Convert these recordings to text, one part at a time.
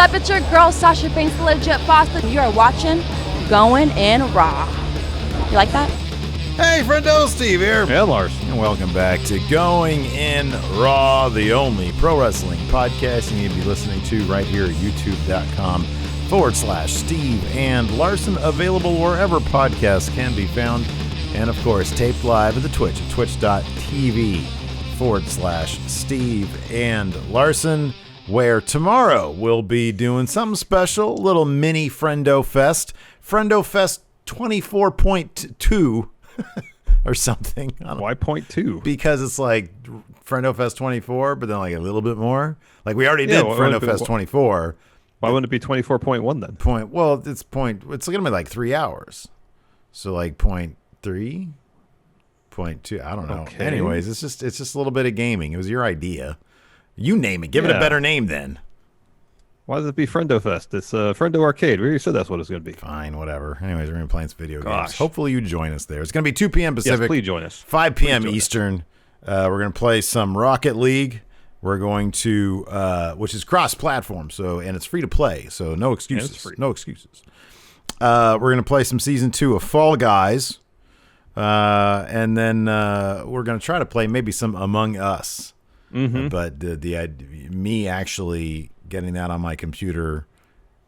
up? It's your girl, Sasha Banks, the legit boss. You are watching Going in Raw. You like that? Hey, Friendo, Steve here. Yeah, Larson. And welcome back to Going in Raw, the only pro wrestling podcast you need to be listening to right here at youtube.com/Steve and Larson. Available wherever podcasts can be found. And, of course, taped live at the Twitch at twitch.tv/Steve and Larson, where tomorrow we'll be doing something special, a little mini Friendo Fest. Friendo Fest 24.2 or something. Why 0.2? Because it's like Friendo Fest 24, but then like a little bit more. Like we already did Friendo Fest 24. Why wouldn't it be 24.1 then? It's going to be like 3 hours. So like 0.3, 0.2, I don't know. Okay. Anyways, it's just a little bit of gaming. It was your idea. You name it. Give it a better name then. Why does it be Friendo Fest? It's Friendo Arcade. We already said that's what it's going to be. Fine, whatever. Anyways, we're going to be playing some video games. Gosh. Hopefully you join us there. It's going to be 2 p.m. Pacific. Yes, please join us. 5 p.m. Eastern. We're going to play some Rocket League. We're going to, which is cross-platform, and it's free to play, so no excuses. It's free. No excuses. We're going to play some Season 2 of Fall Guys, and then we're going to try to play maybe some Among Us. Mm-hmm. But me actually getting that on my computer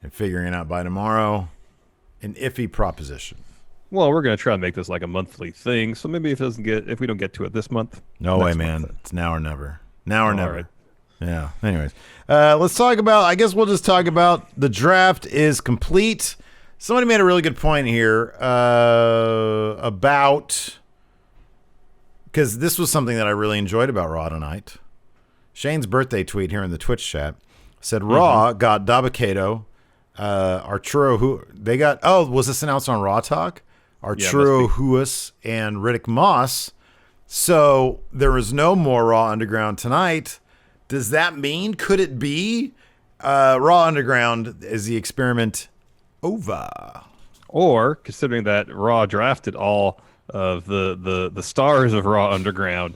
and figuring it out by tomorrow, an iffy proposition. Well, we're going to try to make this like a monthly thing, so maybe if we don't get to it this month. No way, man. It's now or never. Now or never. Right. Yeah. Anyways, let's talk about, I guess we'll just talk about the draft is complete. Somebody made a really good point here about, because this was something that I really enjoyed about Raw tonight. Shane's birthday tweet here in the Twitch chat said Raw got Dabba-Kato, Arturo, was this announced on Raw Talk? Arturo Ruas and Riddick Moss. So there is no more Raw Underground tonight. Does that mean, could it be Raw Underground is the experiment over? Or, considering that Raw drafted all of the stars of Raw Underground,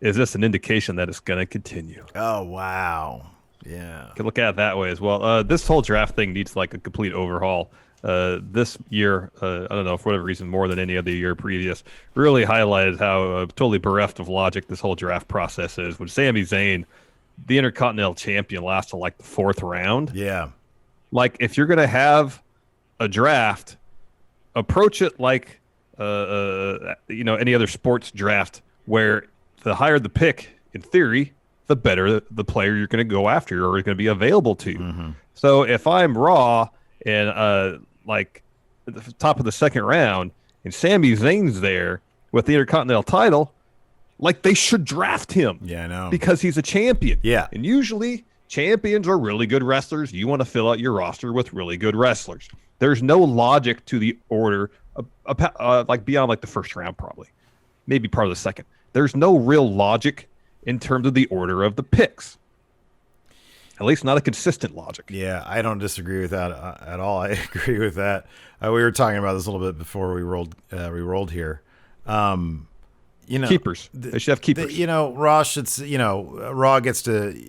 is this an indication that it's going to continue? Oh, wow. Yeah. You can look at it that way as well. This whole draft thing needs like a complete overhaul. This year, I don't know, for whatever reason, more than any other year previous, really highlighted how totally bereft of logic this whole draft process is. When Sami Zayn, the Intercontinental Champion, lasted like the 4th round. Yeah. Like, if you're going to have a draft, approach it like, any other sports draft, where the higher the pick, in theory, the better the player you're going to go after or is going to be available to you. Mm-hmm. So if I'm Raw and like at the top of the 2nd round and Sami Zayn's there with the Intercontinental title, like they should draft him. Yeah, I know. Because he's a champion. Yeah. And usually champions are really good wrestlers. You want to fill out your roster with really good wrestlers. There's no logic to the order, like beyond like the 1st round probably. Maybe part of the 2nd. There's no real logic in terms of the order of the picks. At least not a consistent logic. Yeah, I don't disagree with that at all. I agree with that. We were talking about this a little bit before we rolled here. Keepers. They should have keepers. Raw should. Raw gets to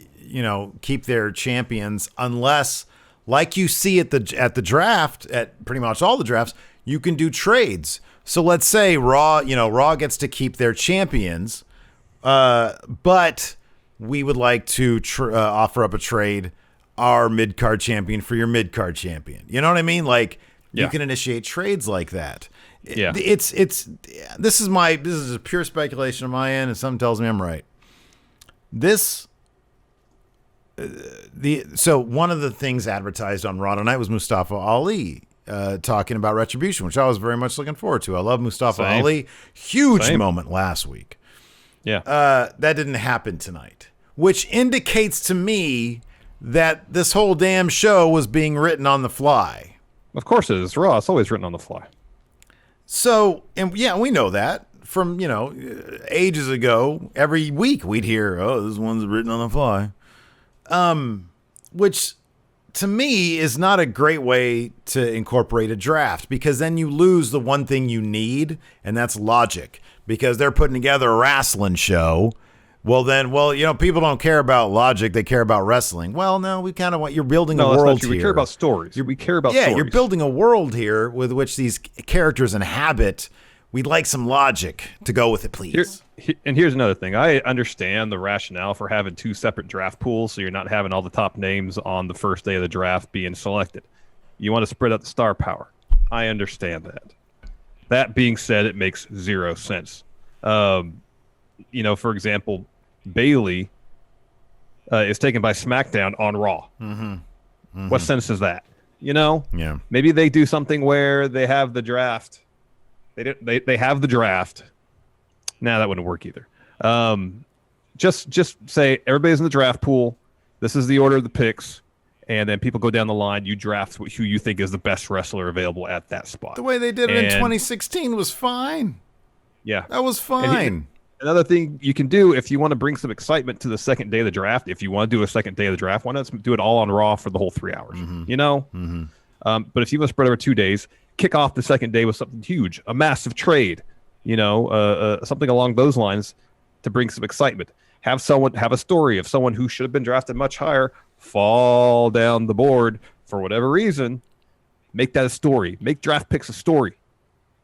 keep their champions unless, like you see at the draft, at pretty much all the drafts, you can do trades. So let's say Raw gets to keep their champions, but we would like to offer up a trade, our mid-card champion for your mid-card champion. You know what I mean? Like, you can initiate trades like that. Yeah. This is a pure speculation on my end, and something tells me I'm right. So one of the things advertised on Raw tonight was Mustafa Ali talking about Retribution, which I was very much looking forward to. I love Mustafa Ali. Huge moment last week. Yeah. That didn't happen tonight, which indicates to me that this whole damn show was being written on the fly. Of course it is. Raw, it's always written on the fly. So, and yeah, we know that from, ages ago. Every week we'd hear, this one's written on the fly. Which to me is not a great way to incorporate a draft, because then you lose the one thing you need, and that's logic, because they're putting together a wrestling show Well, people don't care about logic; they care about wrestling. Well, no, we kind of want you're building a world here. We care about stories. We care about stories. You're building a world here with which these characters inhabit. We'd like some logic to go with it, please. And here's another thing. I understand the rationale for having 2 separate draft pools, so you're not having all the top names on the first day of the draft being selected. You want to spread out the star power. I understand that. That being said, it makes 0 sense. For example, Bayley is taken by SmackDown on Raw. What sense is that? Yeah. Maybe they do something where they have the draft. They have the draft. That wouldn't work either. Just say everybody's in the draft pool. This is the order of the picks, and then people go down the line. You draft who you think is the best wrestler available at that spot. The way they did it in 2016 was fine. Yeah, that was fine. Another thing you can do if you want to bring some excitement to the second day of the draft, if you want to do a second day of the draft, why not do it all on Raw for the whole 3 hours? But if you want to spread over 2 days, kick off the second day with something huge, a massive trade, something along those lines to bring some excitement. Have a story of someone who should have been drafted much higher fall down the board for whatever reason. Make that a story. Make draft picks a story.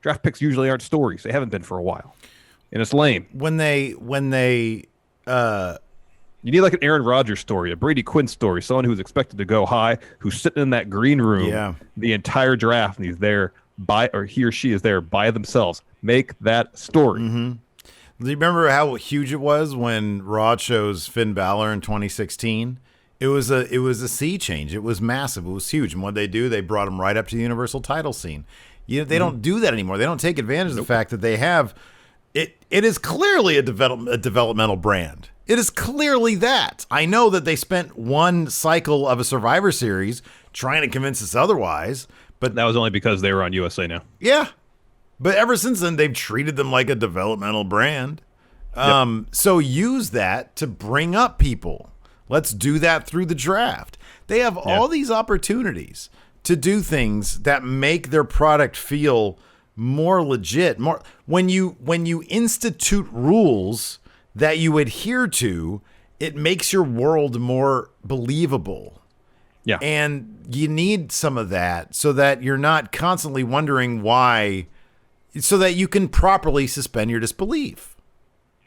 Draft picks usually aren't stories. They haven't been for a while. And it's lame. When they you need like an Aaron Rodgers story, a Brady Quinn story, someone who's expected to go high, who's sitting in that green room the entire draft, and he or she is there by themselves. Make that story. Do you remember how huge it was when Raw chose Finn Balor in 2016? It was a sea change. It was massive. It was huge. And what they do, they brought him right up to the Universal title scene. They don't do that anymore. They don't take advantage of the fact that they have it. It is clearly a developmental brand. It is clearly that. I know that they spent one cycle of a Survivor Series trying to convince us otherwise, but that was only because they were on USA now. Yeah. But ever since then, they've treated them like a developmental brand. So use that to bring up people. Let's do that through the draft. They have all these opportunities to do things that make their product feel more legit. More when you institute rules that you adhere to, it makes your world more believable. Yeah. And you need some of that so that you're not constantly wondering why, so that you can properly suspend your disbelief.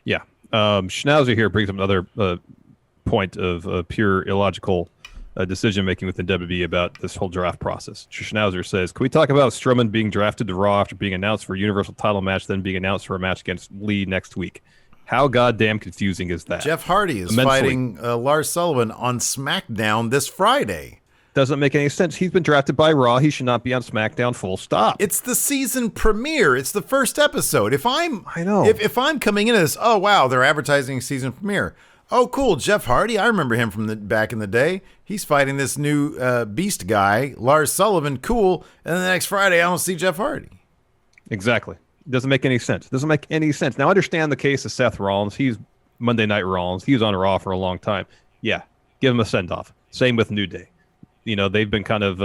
Yeah. Schnauzer here brings up another point of pure illogical decision-making within WWE about this whole draft process. Schnauzer says, can we talk about Strowman being drafted to Raw after being announced for a Universal title match, then being announced for a match against Lee next week? How goddamn confusing is that? Jeff Hardy is fighting Lars Sullivan on SmackDown this Friday. Doesn't make any sense. He's been drafted by Raw. He should not be on SmackDown, full stop. It's the season premiere. It's the first episode. If I'm coming into this, oh, wow, they're advertising season premiere. Oh, cool, Jeff Hardy. I remember him from back in the day. He's fighting this new beast guy, Lars Sullivan. Cool. And then the next Friday, I don't see Jeff Hardy. Exactly. Doesn't make any sense. Doesn't make any sense. Now, I understand the case of Seth Rollins. He's Monday Night Rollins. He was on Raw for a long time. Yeah, give him a send-off. Same with New Day. They've been kind of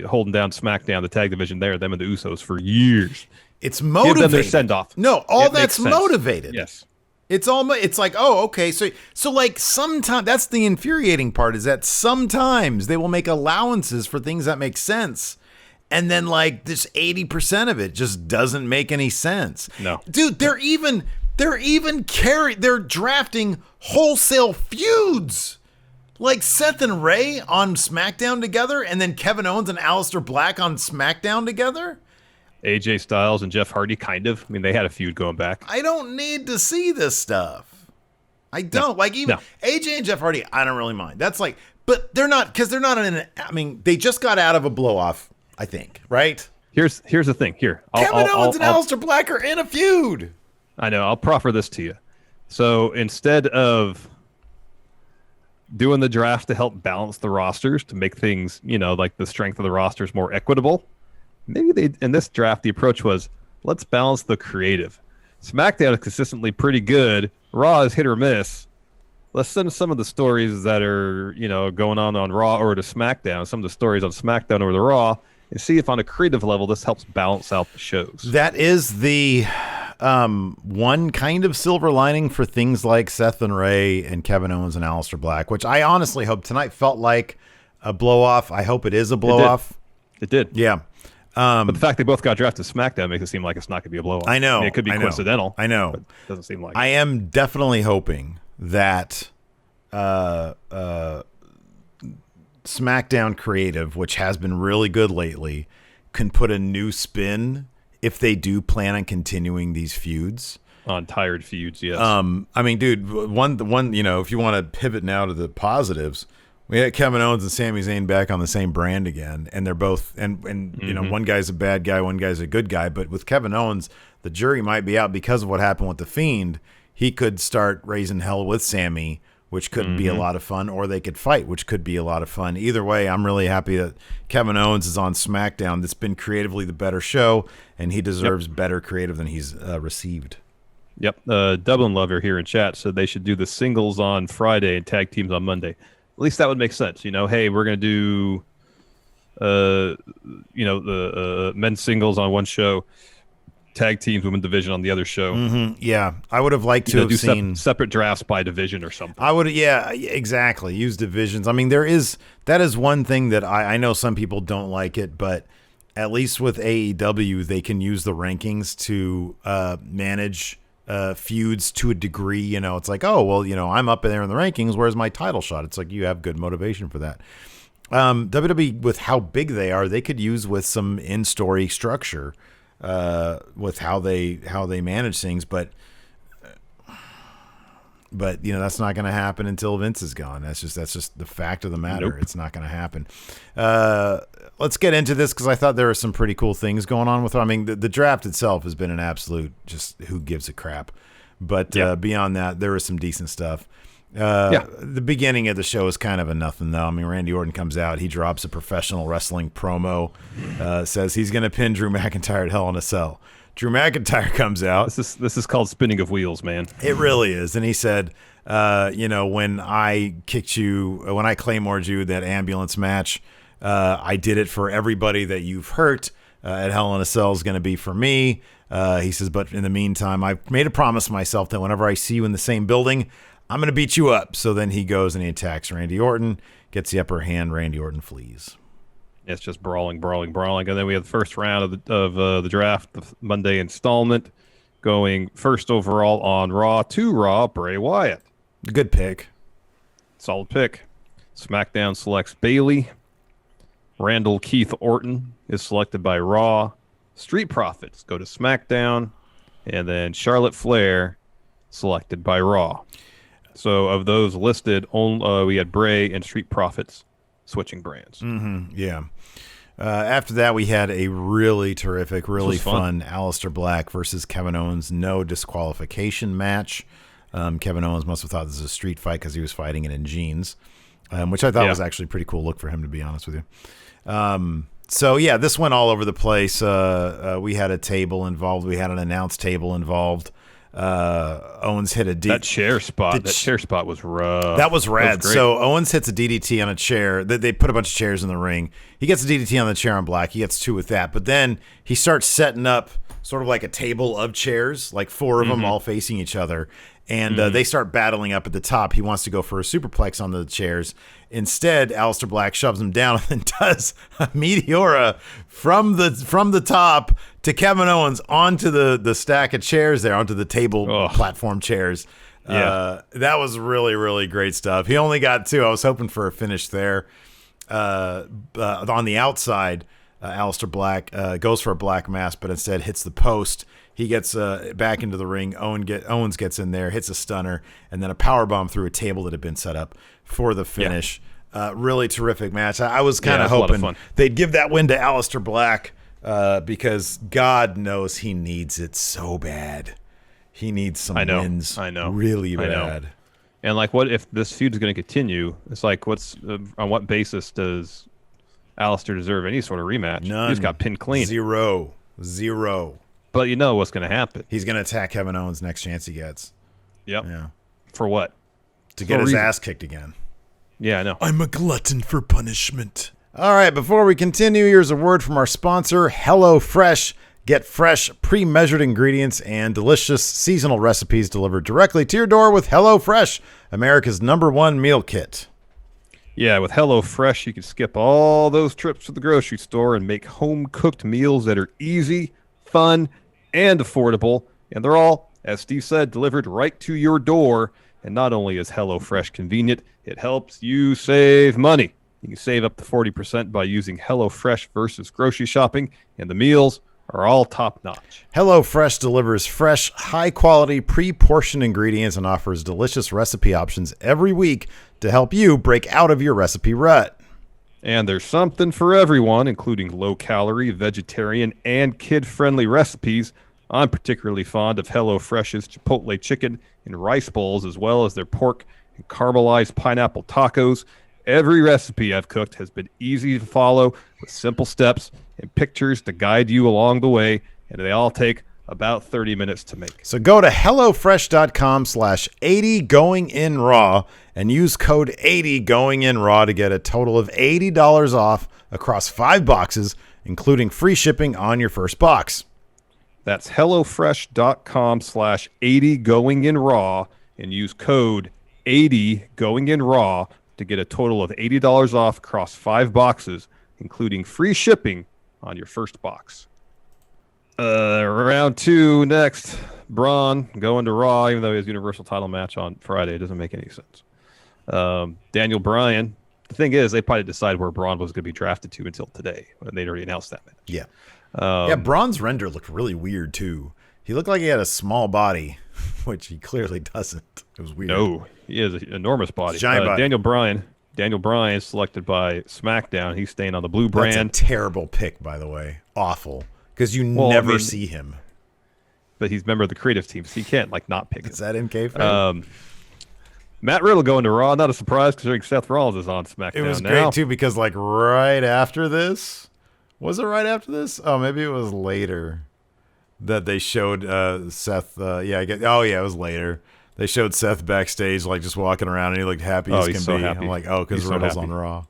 holding down SmackDown, the tag division there, them and the Usos for years. It's motivated. Give them their send-off. No, that's motivated. Yes. It's like, oh, okay. So like sometimes that's the infuriating part, is that sometimes they will make allowances for things that make sense. And then like this 80% of it just doesn't make any sense. No. Dude, they're drafting wholesale feuds. Like Seth and Ray on SmackDown together, and then Kevin Owens and Aleister Black on SmackDown together. AJ Styles and Jeff Hardy, kind of. I mean, they had a feud going back. I don't need to see this stuff. I don't. AJ and Jeff Hardy, I don't really mind. That's like, but they're not, because they're not they just got out of a blow-off, I think, right? Here's the thing. Here. Kevin Owens and Aleister Black are in a feud. I know. I'll proffer this to you. So instead of doing the draft to help balance the rosters, to make things, like the strength of the rosters more equitable, maybe in this draft, the approach was, let's balance the creative. SmackDown is consistently pretty good. Raw is hit or miss. Let's send some of the stories that are, going on Raw over to SmackDown, some of the stories on SmackDown over to Raw, and see if on a creative level this helps balance out the shows. That is the one kind of silver lining for things like Seth and Ray and Kevin Owens and Aleister Black, which I honestly hope tonight felt like a blow-off. I hope it is a blow-off. It did. Yeah. But the fact they both got drafted to SmackDown makes it seem like it's not going to be a blow-off. I know. I mean, it could be coincidental. I know. But it doesn't seem like I am definitely hoping that SmackDown Creative, which has been really good lately, can put a new spin if they do plan on continuing these feuds. On tired feuds, yes. I mean, dude, one, you know, if you want to pivot now to the positives, we had Kevin Owens and Sami Zayn back on the same brand again, and they're both, and you know, one guy's a bad guy, one guy's a good guy, but with Kevin Owens, the jury might be out because of what happened with The Fiend. He could start raising hell with Sami, which could be a lot of fun, or they could fight, which could be a lot of fun. Either way, I'm really happy that Kevin Owens is on SmackDown. That's been creatively the better show, and he deserves better creative than he's received. Yep. Dublin Lover here in chat said they should do the singles on Friday and tag teams on Monday. At least that would make sense. You know, hey, we're going to do, you know, the men's singles on one show, tag teams, women's division on the other show. Yeah, I would have liked to have seen separate drafts by division or something. I would, yeah, exactly. Use divisions. I mean, that is one thing that I know some people don't like it, but at least with AEW, they can use the rankings to manage feuds to a degree. You know, it's like, oh, well, you know, I'm up in there in the rankings. Where's my title shot? It's like you have good motivation for that. WWE, with how big they are, they could use with some in-story structure with how they manage things, but you know, that's not going to happen until Vince is gone. That's just the fact of the matter. Nope. It's not going to happen. Let's get into this because I thought there were some pretty cool things going on with it. I mean, the draft itself has been an absolute just who gives a crap. But beyond that, there was some decent stuff. The beginning of the show is kind of a nothing, though. I mean, Randy Orton comes out. He drops a professional wrestling promo, says he's going to pin Drew McIntyre at Hell in a Cell. Drew McIntyre comes out. This is called spinning of wheels, man. It really is. And he said, you know, when I Claymored you, that ambulance match, I did it for everybody that you've hurt. At Hell in a Cell is going to be for me. He says, but in the meantime, I've made a promise to myself that whenever I see you in the same building, I'm going to beat you up. So then he goes and he attacks Randy Orton, gets the upper hand. Randy Orton flees. It's just brawling. And then we have the first round of the draft, the Monday installment, going first overall on Raw to Raw, Bray Wyatt. Good pick. Solid pick. SmackDown selects Bayley. Randall Keith Orton is selected by Raw. Street Profits go to SmackDown. And then Charlotte Flair selected by Raw. So of those listed, we had Bray and Street Profits switching brands. Yeah. After that, we had a really terrific, really fun Aleister Black versus Kevin Owens no disqualification match. Kevin Owens must have thought this was a street fight because he was fighting it in jeans, which I thought was actually a pretty cool look for him, to be honest with you. So, yeah, this went all over the place. We had a table involved. We had an announce table involved. Owens hit a that chair spot. That chair spot was rough. That was rad. So Owens hits a DDT on a chair. They put a bunch of chairs in the ring. He gets a DDT on the chair on Black. He gets 2 with that. But then he starts setting up sort of like a table of chairs, like 4 of them all facing each other. And they start battling up at the top. He wants to go for a superplex on the chairs. Instead, Aleister Black shoves him down and does a Meteora from the top to Kevin Owens onto the stack of chairs there, onto the table platform chairs. That was really, really great stuff. He only got 2. I was hoping for a finish there. On the outside, Aleister Black goes for a black mass, but instead hits the post. He gets back into the ring. Owens gets in there, hits a stunner, and then a powerbomb through a table that had been set up for the finish. Really terrific match. I was kind of hoping they'd give that win to Aleister Black because God knows he needs it so bad. He needs some wins really bad. And like, what if this feud is going to continue? It's like, on what basis does Aleister deserve any sort of rematch? None. He just got pinned clean. Zero. But you know what's going to happen. He's going to attack Kevin Owens next chance he gets. Yep. Yeah. For what? To get his ass kicked again. Yeah, I know. I'm a glutton for punishment. All right, before we continue, here's a word from our sponsor, HelloFresh. Get fresh, pre-measured ingredients and delicious seasonal recipes delivered directly to your door with HelloFresh, America's #1 meal kit. Yeah, with HelloFresh, you can skip all those trips to the grocery store and make home-cooked meals that are easy, fun, and affordable. And they're all, as Steve said, delivered right to your door. And not only is HelloFresh convenient, it helps you save money. You can save up to 40% by using HelloFresh versus grocery shopping, and the meals are all top-notch. HelloFresh delivers fresh, high-quality, pre-portioned ingredients and offers delicious recipe options every week to help you break out of your recipe rut. And there's something for everyone, including low-calorie, vegetarian, and kid-friendly recipes. I'm particularly fond of HelloFresh's Chipotle chicken and rice bowls, as well as their pork and caramelized pineapple tacos. Every recipe I've cooked has been easy to follow with simple steps and pictures to guide you along the way, and they all take about 30 minutes to make. So go to HelloFresh.com/80GoingInRaw and use code 80GoingInRaw to get a total of $80 off across 5 boxes, including free shipping on your first box. That's HelloFresh.com/80GoingInRaw and use code 80GoingInRaw to get a total of $80 off across 5 boxes, including free shipping on your first box. Round 2 next. Braun going to Raw, even though he has Universal title match on Friday. It doesn't make any sense. Daniel Bryan. The thing is, they probably decided where Braun was going to be drafted to until today, when they'd already announced that match. Yeah. Braun's render looked really weird, too. He looked like he had a small body, which he clearly doesn't. It was weird. No, he has an enormous body. Giant body. Daniel Bryan selected by SmackDown. He's staying on the blue brand. That's a terrible pick, by the way. Awful. Because you never see him. But he's a member of the creative team, so he can't not pick him. Is that in kayfabe? Matt Riddle going to Raw. Not a surprise considering Seth Rollins is on SmackDown now. It was great, too, because right after this, was it right after this? Oh, maybe it was later that they showed Seth. It was later. They showed Seth backstage, just walking around, and he looked happy as can be. Happy. I'm like, because Riddle's on Raw.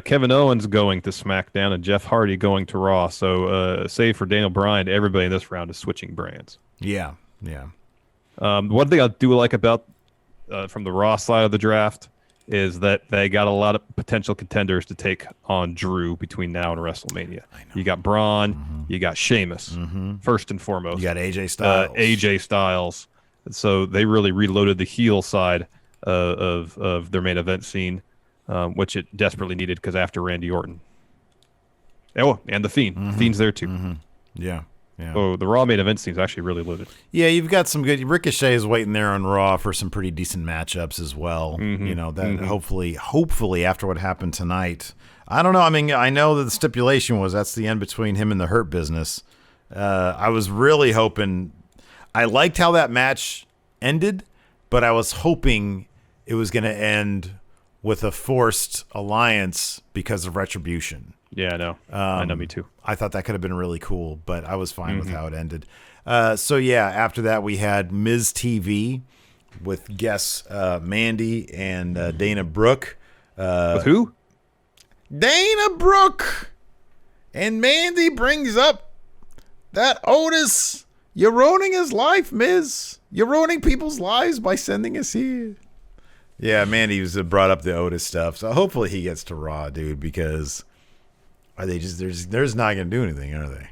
Kevin Owens going to SmackDown and Jeff Hardy going to Raw. So, save for Daniel Bryan, everybody in this round is switching brands. Yeah. One thing I do like about from the Raw side of the draft is that they got a lot of potential contenders to take on Drew between now and WrestleMania. You got Braun, you got Sheamus, first and foremost. You got AJ Styles. So they really reloaded the heel side of their main event scene, which it desperately needed because after Randy Orton. Oh, and The Fiend. Fiend's there too. Yeah. So the Raw main event scene is actually really loaded. Yeah, you've got some good. Ricochet is waiting there on Raw for some pretty decent matchups as well. Hopefully after what happened tonight. I don't know. I mean, I know that the stipulation was that's the end between him and the Hurt Business. I was really hoping. I liked how that match ended, but I was hoping it was going to end with a forced alliance because of Retribution. Yeah, I know. I know, me too. I thought that could have been really cool, but I was fine with how it ended. After that, we had MizTV with guests Mandy and Dana Brooke. With who? Dana Brooke. And Mandy brings up that Otis... You're ruining his life, Miz. You're ruining people's lives by sending us here. Yeah, Mandy was brought up the Otis stuff, so hopefully he gets to Raw, dude. Because are they just they're just not gonna do anything, are they?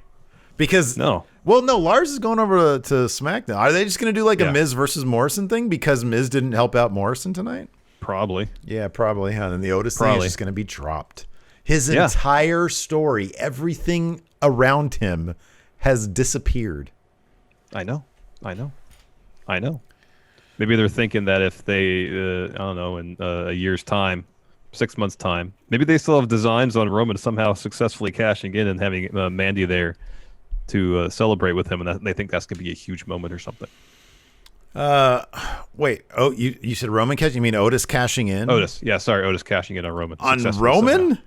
Because no. Well, no, Lars is going over to SmackDown. Are they just gonna do a Miz versus Morrison thing because Miz didn't help out Morrison tonight? Probably. Yeah, probably. Huh? And the Otis thing is just gonna be dropped. His entire story, everything around him, has disappeared. I know. Maybe they're thinking that if they, I don't know, in a year's time, 6 months' time, maybe they still have designs on Roman somehow successfully cashing in and having Mandy there to celebrate with him, and they think that's going to be a huge moment or something. Wait. Oh, you said Roman cashing? You mean Otis cashing in? Otis. Yeah, sorry, Otis cashing in on Roman. On Roman? Somehow.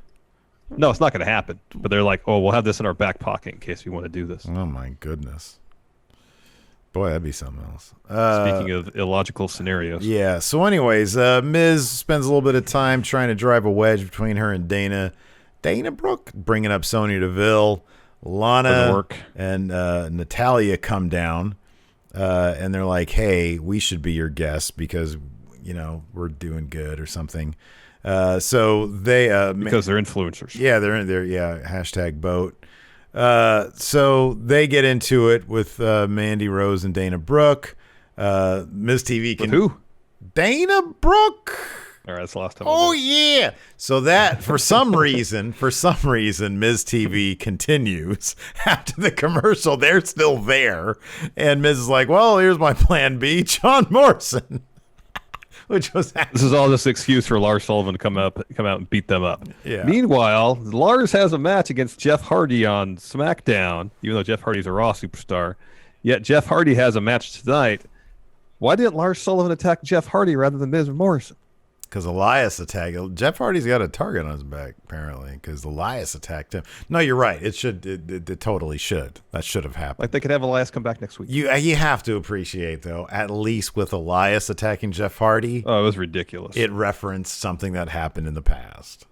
No, it's not going to happen. But they're like, we'll have this in our back pocket in case we want to do this. Oh, my goodness. Boy, that'd be something else. Speaking of illogical scenarios. Yeah. So anyways, Miz spends a little bit of time trying to drive a wedge between her and Dana. Dana Brooke bringing up Sonya Deville. Lana and Natalya come down, and they're like, "Hey, we should be your guests because we're doing good or something." So they because they're influencers. Yeah, they're in there. Yeah, hashtag boat. So they get into it with Mandy Rose and Dana Brooke. MizTV can with who? Dana Brooke. All right, that's the last time. Oh yeah. So that for some reason, MizTV continues after the commercial. They're still there, and Miz is like, "Well, here's my plan B, John Morrison." Which was this is all this excuse for Lars Sullivan to come out and beat them up. Yeah. Meanwhile, Lars has a match against Jeff Hardy on SmackDown, even though Jeff Hardy's a Raw superstar. Yet Jeff Hardy has a match tonight. Why didn't Lars Sullivan attack Jeff Hardy rather than Miz Morrison? Because Elias attacked. Jeff Hardy's got a target on his back, apparently, because Elias attacked him. No, you're right. It totally should. That should have happened. Like they could have Elias come back next week. You have to appreciate, though, at least with Elias attacking Jeff Hardy. Oh, it was ridiculous. It referenced something that happened in the past.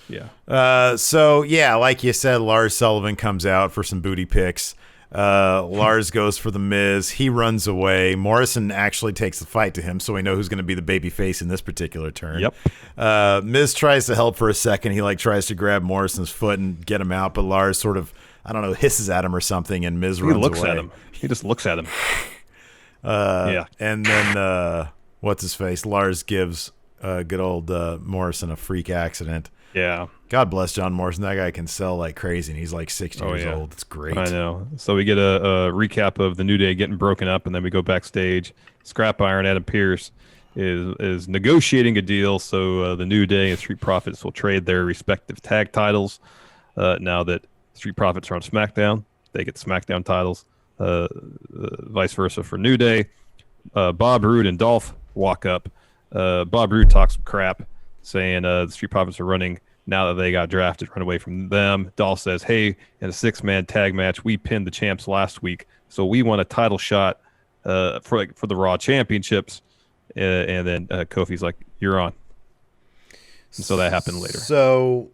Yeah. So, yeah, like you said, Lars Sullivan comes out for some booty pics. Lars goes for the Miz. He runs away. Morrison actually takes the fight to him, so we know who's going to be the baby face in this particular turn. Yep. Miz tries to help for a second. He tries to grab Morrison's foot and get him out, but Lars sort of, I don't know, hisses at him or something, and Miz runs looks away. at him. He just looks at him. Yeah. And then, what's his face? Lars gives good old Morrison a freak accident. Yeah. God bless John Morrison. That guy can sell like crazy, and he's like 60 years old. It's great. I know. So we get a recap of the New Day getting broken up, and then we go backstage. Scrap Iron Adam Pearce is negotiating a deal, so the New Day and Street Profits will trade their respective tag titles. Now that Street Profits are on SmackDown, they get SmackDown titles. Vice versa for New Day. Bob Roode and Dolph walk up. Bob Roode talks some crap, saying the Street Profits are running now that they got drafted, run away from them. Dolph says, "Hey, in a 6-man tag match, we pinned the champs last week, so we want a title shot for the Raw championships." And then Kofi's like, "You're on." And so that happened later. So,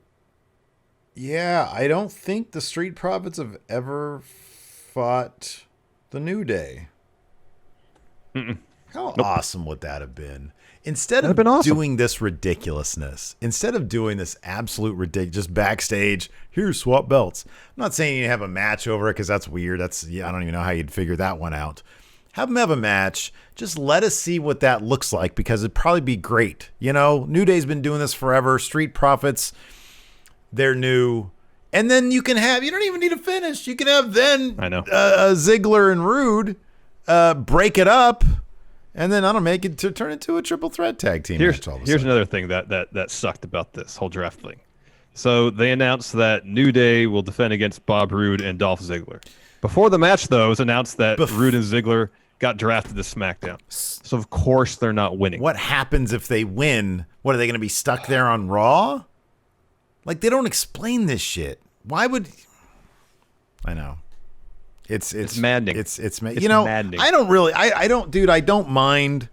yeah, I don't think the Street Profits have ever fought the New Day. How awesome would that have been? Instead of doing this ridiculousness, instead of doing this absolute ridiculous, just backstage, here's swap belts. I'm not saying you have a match over it because that's weird. I don't even know how you'd figure that one out. Have them have a match. Just let us see what that looks like because it'd probably be great. New Day's been doing this forever. Street Profits, they're new. And then you don't even need a finish. You can have then Ziggler and Roode break it up. And then I don't make it to turn into a triple threat tag team match all of a sudden. Here's another thing that sucked about this whole draft thing. So they announced that New Day will defend against Bob Roode and Dolph Ziggler. Before the match, though, it was announced that Roode and Ziggler got drafted to SmackDown. So of course they're not winning. What happens if they win? What, are they going to be stuck there on Raw? Like, they don't explain this shit. Why would? I know. It's maddening. It's maddening. I don't mind.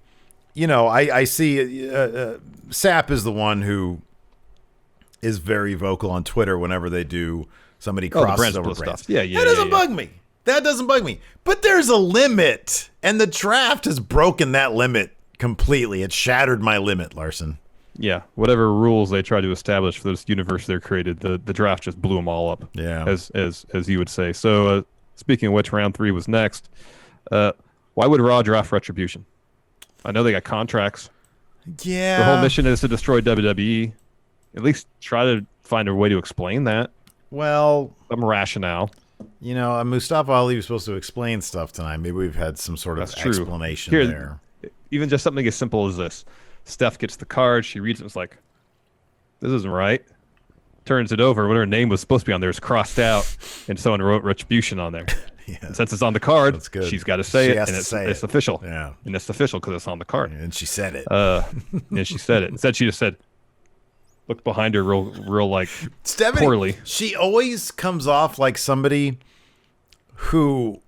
I see Sap is the one who is very vocal on Twitter whenever they do somebody crosses over brands. Yeah. That doesn't bug me. That doesn't bug me. But there's a limit, and the draft has broken that limit completely. It shattered my limit, Larson. Yeah, whatever rules they tried to establish for this universe they created, the draft just blew them all up. Yeah, as you would say. So. Speaking of which, round 3 was next. Why would Raw draft Retribution? I know they got contracts. Yeah. Their whole mission is to destroy WWE. At least try to find a way to explain that. Well, some rationale. Mustafa Ali was supposed to explain stuff tonight. Maybe we've had some sort of explanation there. Even just something as simple as this. Steph gets the card. She reads it and is like, this isn't right. Turns it over. What her name was supposed to be on there is crossed out, and someone wrote Retribution on there. And since it's on the card, she's got to say it, and it's official. Yeah, and it's official because it's on the card. And she said it. And she said it. Instead, she just said, looked behind her real like Stephanie, poorly. She always comes off like somebody who,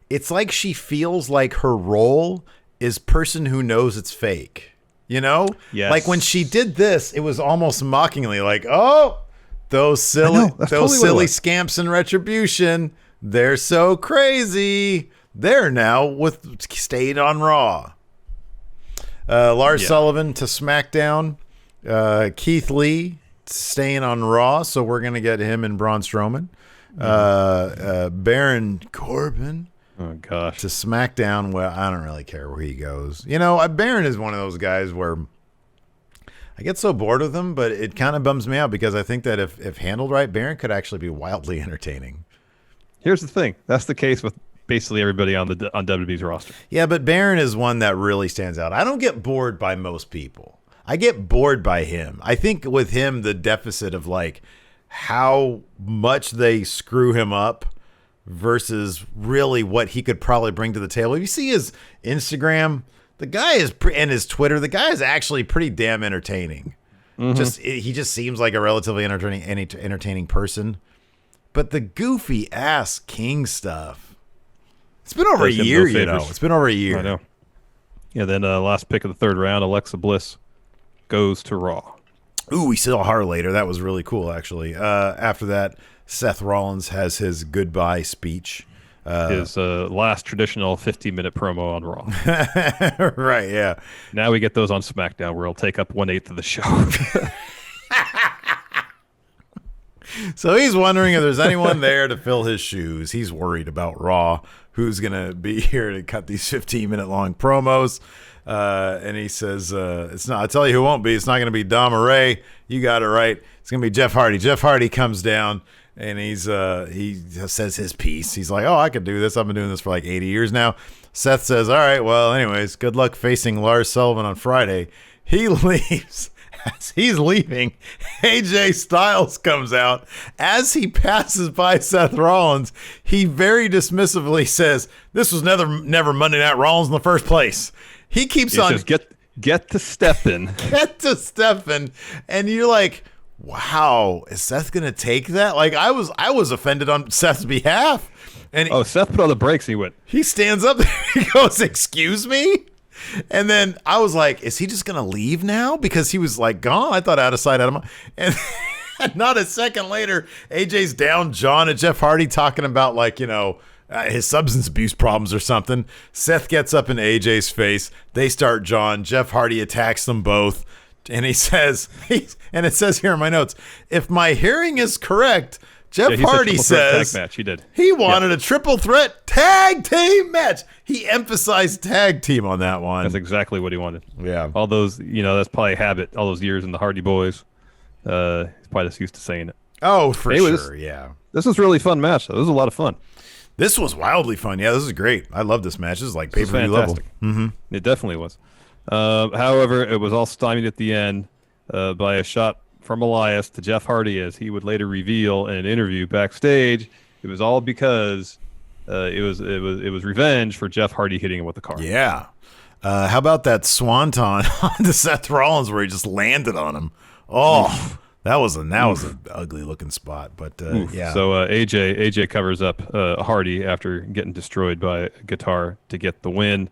it's like she feels like her role is person who knows it's fake. Yes. Like when she did this, it was almost mockingly like, oh, Those silly, totally scamps in Retribution, they're so crazy. They're now stayed on Raw. Lars Sullivan to SmackDown. Keith Lee staying on Raw, so we're going to get him and Braun Strowman. Baron Corbin to SmackDown. Well, I don't really care where he goes. Baron is one of those guys where I get so bored with him, but it kind of bums me out because I think that if handled right, Baron could actually be wildly entertaining. Here's the thing. That's the case with basically everybody on WWE's roster. Yeah, but Baron is one that really stands out. I don't get bored by most people. I get bored by him. I think with him, the deficit of like how much they screw him up versus really what he could probably bring to the table. If you see his Instagram, the guy is and his Twitter, the guy is actually pretty damn entertaining. He just seems like a relatively entertaining person. But the goofy ass King stuff, it's been over a year, It's been over a year. I know. Yeah, then last pick of the third round, Alexa Bliss goes to Raw. Ooh, we saw her later. That was really cool, actually. After that, Seth Rollins has his goodbye speech. His last traditional 15-minute promo on Raw. Right, yeah. Now we get those on SmackDown, where he'll take up 1/8 of the show. So he's wondering if there's anyone there to fill his shoes. He's worried about Raw, who's going to be here to cut these 15-minute long promos. And he says, it's not, I tell you who won't be. It's not going to be Dom or Ray. You got it right. It's going to be Jeff Hardy. Jeff Hardy comes down and he says his piece. He's like, oh, I could do this. I've been doing this for like 80 years now. Seth says, all right, well, anyways, good luck facing Lars Sullivan on Friday. He leaves. As he's leaving, AJ Styles comes out. As he passes by Seth Rollins, he very dismissively says, this was never Monday Night Rollins in the first place. He keeps on. Says, get to stepping. Get to stepping. And you're like, wow, is Seth going to take that? Like, I was offended on Seth's behalf. And Seth put on the brakes. He stands up there. He goes, excuse me? And then I was like, is he just going to leave now? Because he was like gone. I thought out of sight, out of mind. And not a second later, AJ's down John and Jeff Hardy talking about his substance abuse problems or something. Seth gets up in AJ's face. They start John. Jeff Hardy attacks them both. And he says, and it says here in my notes, if my hearing is correct, Jeff Hardy says tag match. He did. He wanted a triple threat tag team match. He emphasized tag team on that one. That's exactly what he wanted. Yeah. All those, that's probably a habit. All those years in the Hardy Boys. He's probably just used to saying it. Oh, for sure. Yeah. This was a really fun match, though. This was a lot of fun. This was wildly fun. Yeah, this is great. I love this match. This is like pay-per-view level. Mm-hmm. It definitely was. However, it was all stymied at the end by a shot from Elias to Jeff Hardy, as he would later reveal in an interview backstage. It was all because it was revenge for Jeff Hardy hitting him with the car. Yeah. How about that swanton on to Seth Rollins where he just landed on him? Oh, that was an ugly looking spot. But yeah. So AJ covers up Hardy after getting destroyed by a guitar to get the win.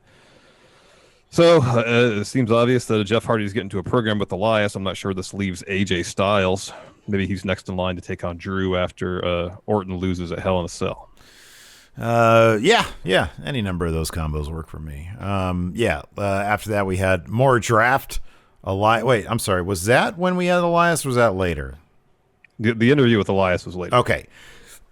So it seems obvious that Jeff Hardy is getting to a program with Elias. I'm not sure this leaves AJ Styles. Maybe he's next in line to take on Drew after Orton loses at Hell in a Cell. Yeah. Any number of those combos work for me. After that, we had more draft. Wait, I'm sorry. Was that when we had Elias, or was that later? The interview with Elias was later. Okay.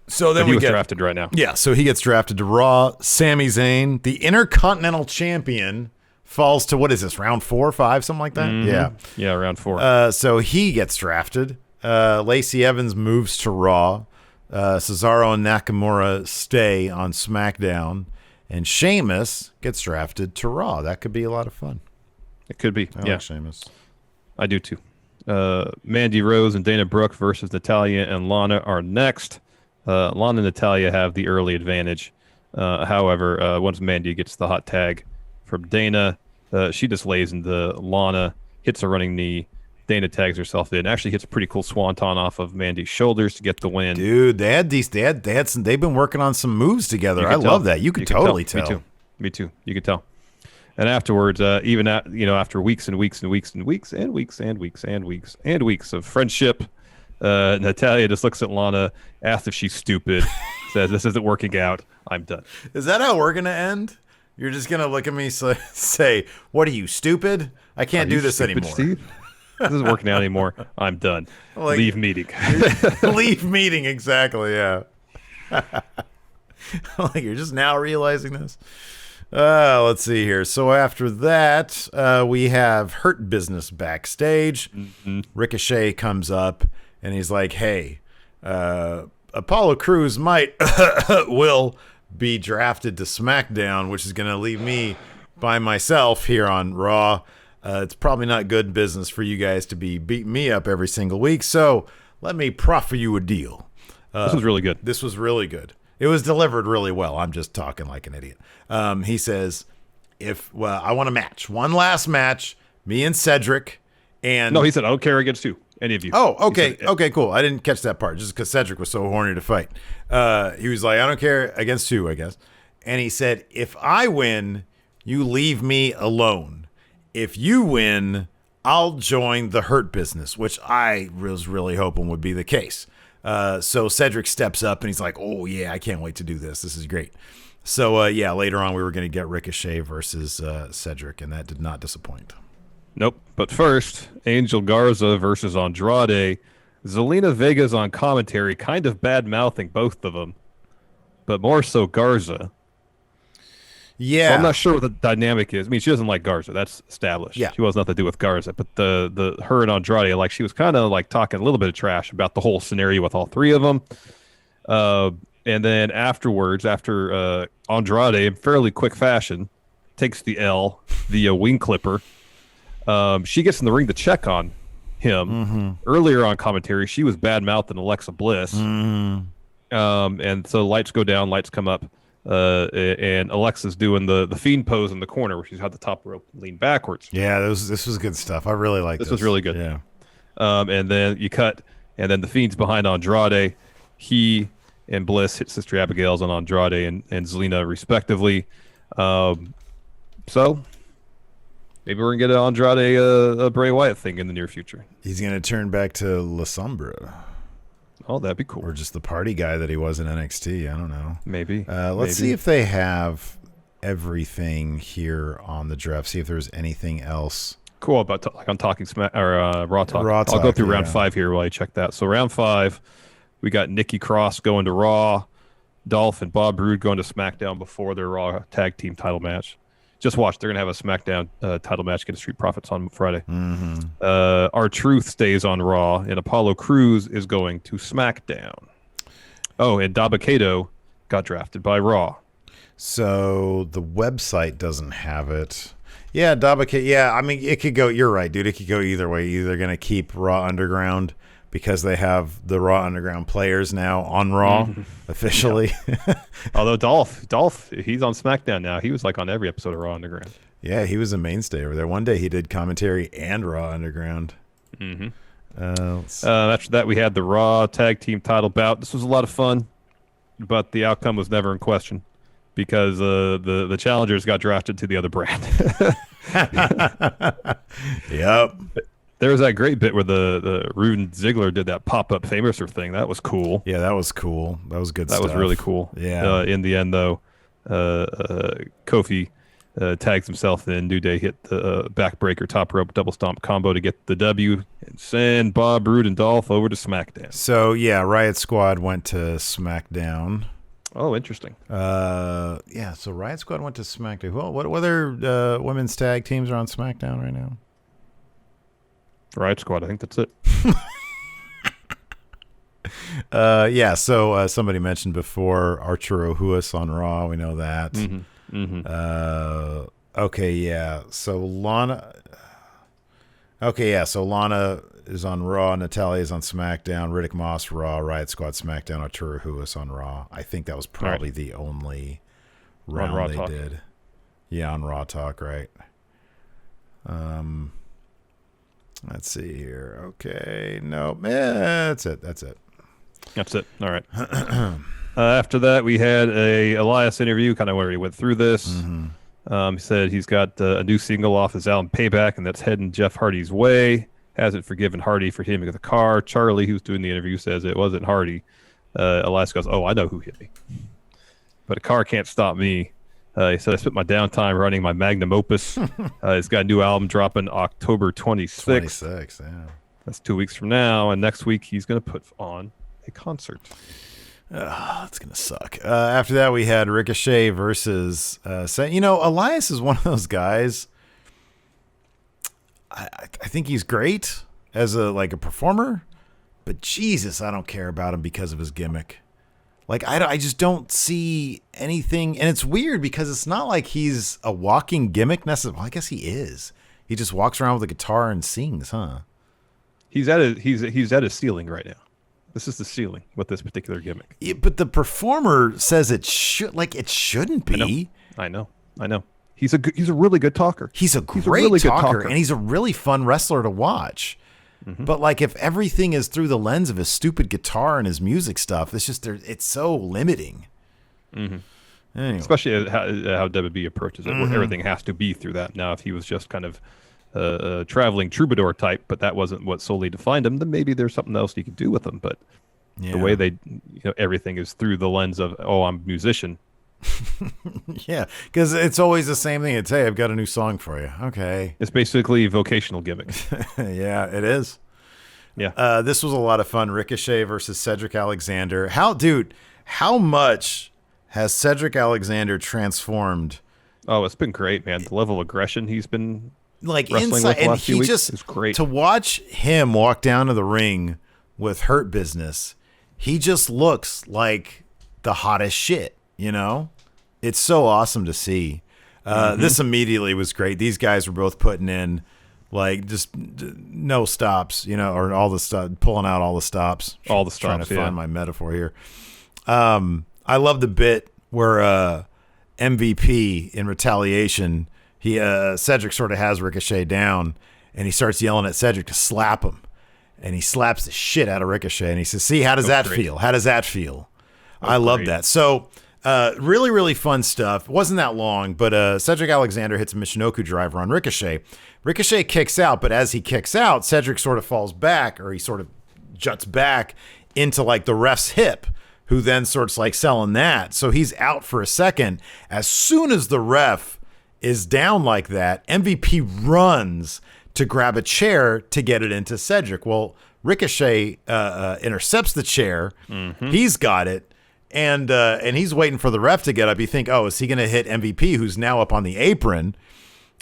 So then he was drafted right now. Yeah, so he gets drafted to Raw. Sami Zayn, the Intercontinental Champion, falls to, what is this, round 4 or 5, something like that? Mm-hmm. Yeah, round 4. So he gets drafted. Lacey Evans moves to Raw. Cesaro and Nakamura stay on SmackDown. And Sheamus gets drafted to Raw. That could be a lot of fun. It could be. I like Sheamus. I do too. Mandy Rose and Dana Brooke versus Natalya and Lana are next. Lana and Natalya have the early advantage. However, once Mandy gets the hot tag from Dana, she just lays into Lana, hits a running knee. Dana tags herself in. Actually hits a pretty cool swanton off of Mandy's shoulders to get the win. Dude, they've been working on some moves together. I love that. You could totally tell. Me too. You could tell. And afterwards, after weeks and weeks and weeks and weeks and weeks and weeks and weeks and weeks of friendship, Natalya just looks at Lana, asks if she's stupid, says, "This isn't working out. I'm done." Is that how we're gonna end? You're just gonna look at me say, "What are you, stupid? I can't do this Stupid anymore." Steve? This isn't working out anymore. I'm done. Like, Leave meeting. Leave meeting, exactly, yeah. Like, you're just now realizing this? Let's see here. So after that, we have Hurt Business backstage. Ricochet comes up, and he's like, hey, Apollo Crews will be drafted to SmackDown, which is going to leave me by myself here on Raw. It's probably not good business for you guys to be beating me up every single week, so let me proffer you a deal. This was really good. This was really good. It was delivered really well. I'm just talking like an idiot. He says, I want a match. One last match, me and Cedric. And no, he said, I don't care against you, any of you. Oh, okay. Said, okay, cool. I didn't catch that part just because Cedric was so horny to fight. He was like, I don't care against who, I guess. And he said, if I win, you leave me alone. If you win, I'll join the Hurt Business, which I was really hoping would be the case. So Cedric steps up and he's like, oh, yeah, I can't wait to do this. This is great. So, later on we were going to get Ricochet versus Cedric, and that did not disappoint. Nope. But first, Angel Garza versus Andrade. Zelina Vega's on commentary, kind of bad-mouthing both of them, but more so Garza. Yeah. So I'm not sure what the dynamic is. I mean, she doesn't like Garza. That's established. Yeah. She wants nothing to do with Garza. But her and Andrade, like, she was kind of like talking a little bit of trash about the whole scenario with all three of them. And then afterwards, after Andrade, in fairly quick fashion, takes the L via wing clipper, she gets in the ring to check on him. Mm-hmm. Earlier on commentary, she was bad-mouthing Alexa Bliss. Mm-hmm. And so lights go down, lights come up. And Alexa's doing the Fiend pose in the corner where she's got the top rope lean backwards. Yeah, this was good stuff. I really like this. This was really good. Yeah. And then you cut, and then the Fiend's behind Andrade. He and Bliss hit Sister Abigail's on Andrade and Zelina respectively. So maybe we're going to get an Andrade a Bray Wyatt thing in the near future. He's going to turn back to La Sombra. Oh, that'd be cool. Or just the party guy that he was in NXT. I don't know. Maybe. Let's see if they have everything here on the draft. See if there's anything else. Cool. About like I'm talking Raw Talk. Raw Talk. I'll go through round 5 here while I check that. So round 5, we got Nikki Cross going to Raw, Dolph and Bob Roode going to SmackDown before their Raw tag team title match. Just watch. They're going to have a SmackDown title match against Street Profits on Friday. Mm-hmm. R-Truth stays on Raw, and Apollo Crews is going to SmackDown. Oh, and Dabba-Kato got drafted by Raw. So the website doesn't have it. Yeah, Dabba-Kato. Yeah, I mean, it could go. You're right, dude. It could go either way. Either going to keep Raw Underground because they have the Raw Underground players now on Raw officially. Although Dolph, he's on SmackDown now. He was like on every episode of Raw Underground. Yeah, he was a mainstay over there. One day he did commentary and Raw Underground. Mm-hmm. After that, we had the Raw Tag Team title bout. This was a lot of fun, but the outcome was never in question because the challengers got drafted to the other brand. Yep. There was that great bit where the Roode and Ziggler did that pop-up Famouser thing. That was cool. Yeah, that was cool. That was good stuff. That was really cool. Yeah. In the end, though, Kofi tags himself in. New Day hit the backbreaker top rope double stomp combo to get the W and send Bob Roode and Dolph over to SmackDown. So, yeah, Riot Squad went to SmackDown. Oh, interesting. Yeah, so Riot Squad went to SmackDown. Well, what other women's tag teams are on SmackDown right now? Riot Squad, I think that's it. Yeah, so somebody mentioned before Arturo Ruas on Raw. We know that. Mm-hmm. Mm-hmm. Okay, yeah. So Lana. Okay, yeah. So Lana is on Raw. Natalya is on SmackDown. Riddick Moss Raw. Riot Squad SmackDown. Arturo Ruas on Raw. I think that was probably the only round they did. Yeah, on Raw Talk, right? Let's see here. Okay, no, that's it. That's it. All right. After that, we had a Elias interview, kind of where he went through this. Mm-hmm. He said he's got a new single off his album Payback, and that's heading Jeff Hardy's way. hasn't forgiven Hardy for hitting him with a car. Charlie, who's doing the interview, says it wasn't Hardy. Elias goes, "Oh, I know who hit me, but a car can't stop me." He said, "I spent my downtime running my magnum opus." He's got a new album dropping October 26th. 26, yeah. That's 2 weeks from now, and next week he's going to put on a concert. It's going to suck. After that, we had Ricochet versus... Elias is one of those guys... I think he's great as a performer, but Jesus, I don't care about him because of his gimmick. I just don't see anything, and it's weird because it's not like he's a walking gimmick necessarily. Well, I guess he is. He just walks around with a guitar and sings, huh? He's at a ceiling right now. This is the ceiling with this particular gimmick. Yeah, but the performer says it shouldn't be. I know. He's a really good talker. He's a really talker, and he's a really fun wrestler to watch. Mm-hmm. But if everything is through the lens of his stupid guitar and his music stuff, it's so limiting. Mm-hmm. Anyway. Especially how WB approaches it, where everything has to be through that. Now, if he was just kind of a traveling troubadour type, but that wasn't what solely defined him, then maybe there's something else you could do with him. But the way everything is through the lens of, oh, I'm a musician. Yeah, because it's always the same thing. It's, hey, I've got a new song for you. Okay. It's basically vocational gimmick. Yeah, it is. Yeah. This was a lot of fun. Ricochet versus Cedric Alexander. How much has Cedric Alexander transformed? Oh, it's been great, man. The level of aggression he's been wrestling inside, with the and last few he weeks just is great. To watch him walk down to the ring with Hurt Business, he just looks like the hottest shit. It's so awesome to see. This immediately was great. These guys were both putting in just no stops, or all the stuff, pulling out all the stops. All the stops. Trying to find my metaphor here. I love the bit where MVP in retaliation, Cedric sort of has Ricochet down, and he starts yelling at Cedric to slap him, and he slaps the shit out of Ricochet, and he says, "See, how does that feel? How does that feel?" I love that. So. Really, really fun stuff. Wasn't that long, but Cedric Alexander hits a Michinoku driver on Ricochet. Ricochet kicks out, but as he kicks out, Cedric sort of falls back, or he sort of juts back into the ref's hip, who then starts selling that. So he's out for a second. As soon as the ref is down like that, MVP runs to grab a chair to get it into Cedric. Well, Ricochet intercepts the chair. Mm-hmm. He's got it. And he's waiting for the ref to get up. You think, oh, is he going to hit MVP, who's now up on the apron,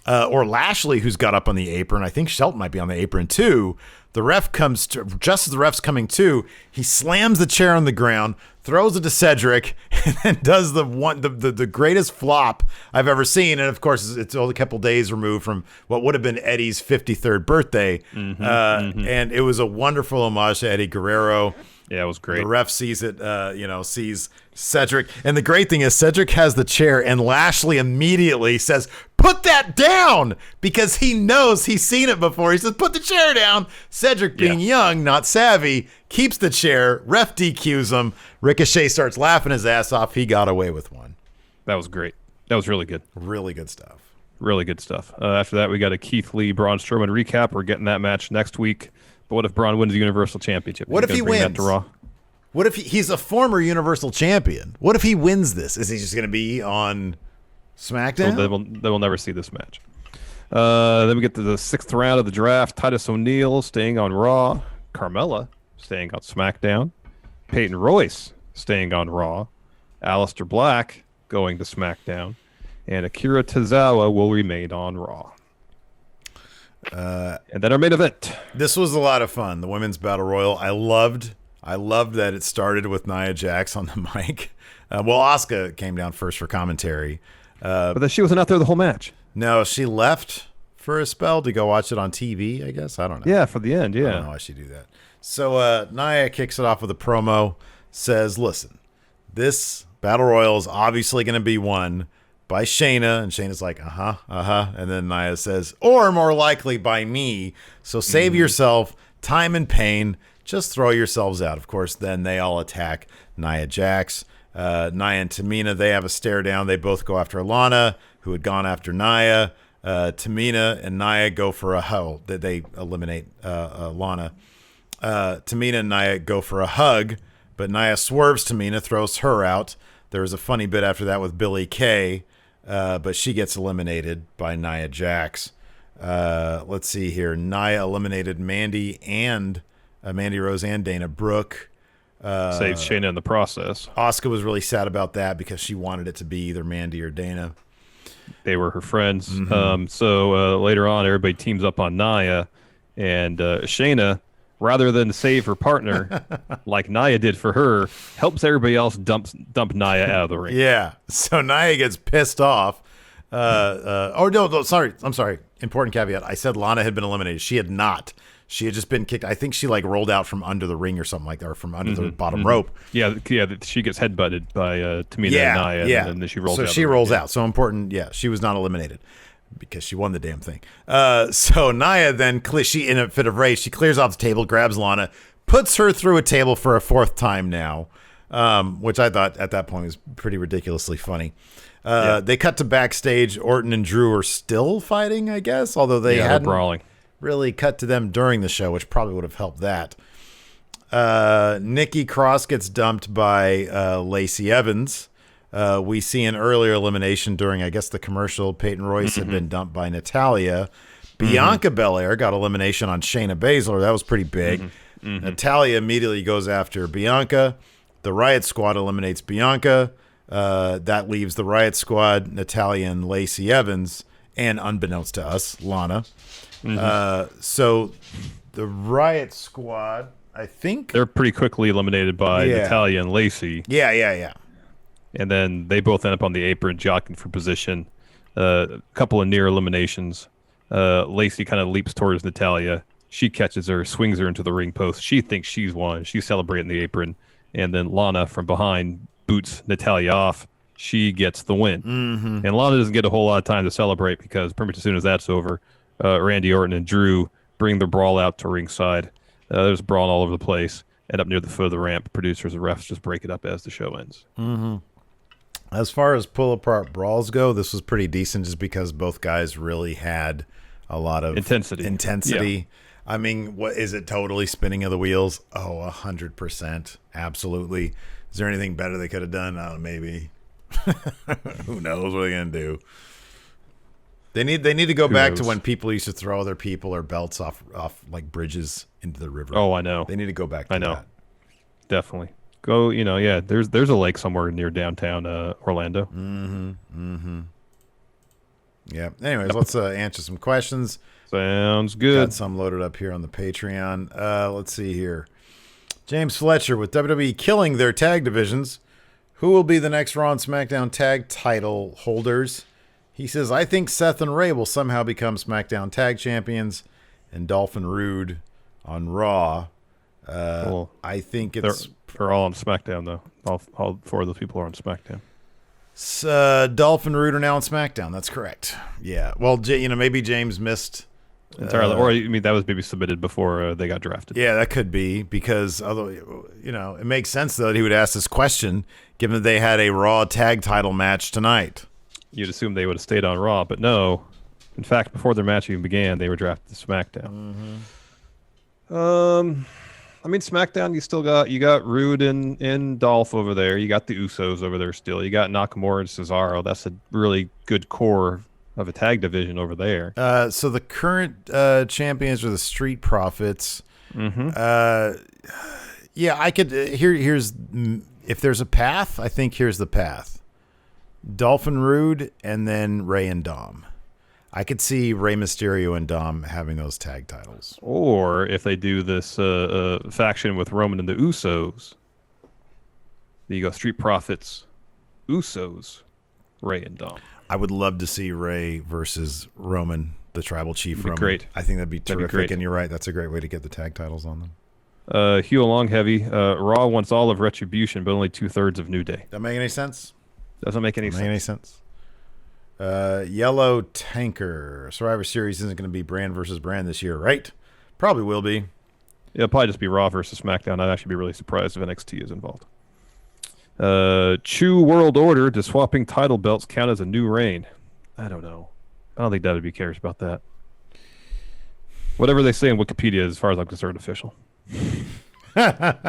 or Lashley, who's got up on the apron? I think Shelton might be on the apron too. The ref comes just as the ref's coming to. He slams the chair on the ground, throws it to Cedric, and then does the greatest flop I've ever seen. And of course, it's only a couple days removed from what would have been Eddie's 53rd birthday, and it was a wonderful homage to Eddie Guerrero. Yeah, it was great. The ref sees it, sees Cedric. And the great thing is Cedric has the chair, and Lashley immediately says, "Put that down," because he knows he's seen it before. He says, "Put the chair down." Cedric, being young, not savvy, keeps the chair. Ref DQs him. Ricochet starts laughing his ass off. He got away with one. That was great. That was really good. Really good stuff. Really good stuff. After that, we got a Keith Lee, Braun Strowman recap. We're getting that match next week. But what if Braun wins the Universal Championship? What if he wins? What if he's a former Universal Champion? What if he wins this? Is he just going to be on SmackDown? So they will never see this match. Then we get to the 6th round of the draft. Titus O'Neil staying on Raw. Carmella staying on SmackDown. Peyton Royce staying on Raw. Aleister Black going to SmackDown. And Akira Tozawa will remain on Raw. And then our main event. This was a lot of fun. The Women's Battle Royal. I loved that it started with Nia Jax on the mic. Asuka came down first for commentary. But then she wasn't out there the whole match. No, she left for a spell to go watch it on TV, I guess. I don't know. Yeah, for the end, yeah. I don't know why she'd do that. So Nia kicks it off with a promo, says, listen, this Battle Royal is obviously going to be won by Shayna, and Shayna's like, and then Nia says, or more likely by me, so save yourself time and pain, just throw yourselves out. Of course, then they all attack Nia Jax. Nia and Tamina, they have a stare down. They both go after Lana, who had gone after Nia. Tamina and Nia go for a hug. They eliminate Lana. Tamina and Nia go for a hug, but Nia swerves Tamina, throws her out. There was a funny bit after that with Billie Kay, but she gets eliminated by Nia Jax. Let's see here. Nia eliminated Mandy Rose and Dana Brooke. Saved Shayna in the process. Asuka was really sad about that because she wanted it to be either Mandy or Dana. They were her friends. So later on, everybody teams up on Nia, and Shayna, rather than save her partner, like Nia did for her, helps everybody else dump Nia out of the ring. Yeah. So Nia gets pissed off. No, sorry. I'm sorry. Important caveat. I said Lana had been eliminated. She had not. She had just been kicked. I think she rolled out from under the ring or something like that, or from under the bottom rope. Yeah. She gets headbutted by Tamina and Nia, and then she rolls out. So she rolls out. So important. Yeah, she was not eliminated because she won the damn thing. So Nia then, she in a fit of rage, she clears off the table, grabs Lana, puts her through a table for a fourth time now, which I thought at that point was pretty ridiculously funny. They cut to backstage. Orton and Drew are still fighting, I guess, although they hadn't brawling. Really cut to them during the show, which probably would have helped that. Nikki Cross gets dumped by Lacey Evans. We see an earlier elimination during, I guess, the commercial. Peyton Royce had been dumped by Natalya. Bianca Belair got elimination on Shayna Baszler. That was pretty big. Natalya immediately goes after Bianca. The Riot Squad eliminates Bianca. That leaves the Riot Squad, Natalya and Lacey Evans, and unbeknownst to us, Lana. So the Riot Squad, I think they're pretty quickly eliminated by Natalya and Lacey. Yeah. And then they both end up on the apron jockeying for position. A couple of near eliminations. Lacey kind of leaps towards Natalya. She catches her, swings her into the ring post. She thinks she's won. She's celebrating the apron. And then Lana from behind boots Natalya off. She gets the win. And Lana doesn't get a whole lot of time to celebrate because pretty much as soon as that's over, Randy Orton and Drew bring the brawl out to ringside. There's brawl all over the place. And up near the foot of the ramp, producers and refs just break it up as the show ends. As far as pull-apart brawls go, this was pretty decent just because both guys really had a lot of intensity. Yeah. I mean, what is it? Totally spinning of the wheels? Oh, 100%. Absolutely. Is there anything better they could have done? Maybe. Who knows what they're going to do? They need to go back to when people used to throw other people or belts off like bridges into the river. Oh, I know. They need to go back to that. Definitely. Go, there's a lake somewhere near downtown Orlando. Yeah. Anyways, let's answer some questions. Sounds good. Got some loaded up here on the Patreon. Let's see here. James Fletcher, with WWE killing their tag divisions, who will be the next Raw and SmackDown tag title holders? He says, I think Seth and Ray will somehow become SmackDown tag champions and Dolph and Roode on Raw. I think they're all on SmackDown, though. All four of those people are on SmackDown. Dolph and Roode are now on SmackDown. That's correct. Yeah. Well, maybe James missed entirely, or you mean that was maybe submitted before they got drafted? Yeah, that could be because although it makes sense though that he would ask this question given that they had a Raw tag title match tonight. You'd assume they would have stayed on Raw, but no. In fact, before their match even began, they were drafted to SmackDown. I mean, SmackDown, you got Roode and Dolph over there. You got the Usos over there still. You got Nakamura and Cesaro. That's a really good core of a tag division over there. So the current champions are the Street Profits. Yeah, I could. Here's if there's a path. I think here's the path: Dolph and Roode, and then Ray and Dom. I could see Rey Mysterio and Dom having those tag titles. Or if they do this faction with Roman and the Usos, you go Street Profits, Usos, Ray and Dom. I would love to see Ray versus Roman, the tribal chief. Roman. Great. I think that'd be terrific. And you're right. That's a great way to get the tag titles on them. Hugh Longheavy, Raw wants all of Retribution, but only 2/3 of New Day. Doesn't make any sense. Doesn't make any sense. Yellow Tanker. Survivor Series isn't going to be brand versus brand this year, right? Probably will be. It'll probably just be Raw versus SmackDown. I'd actually be really surprised if NXT is involved. Chew World Order. Does swapping title belts count as a new reign? I don't know. I don't think WWE cares about that. Whatever they say in Wikipedia, as far as I'm concerned, official. Well,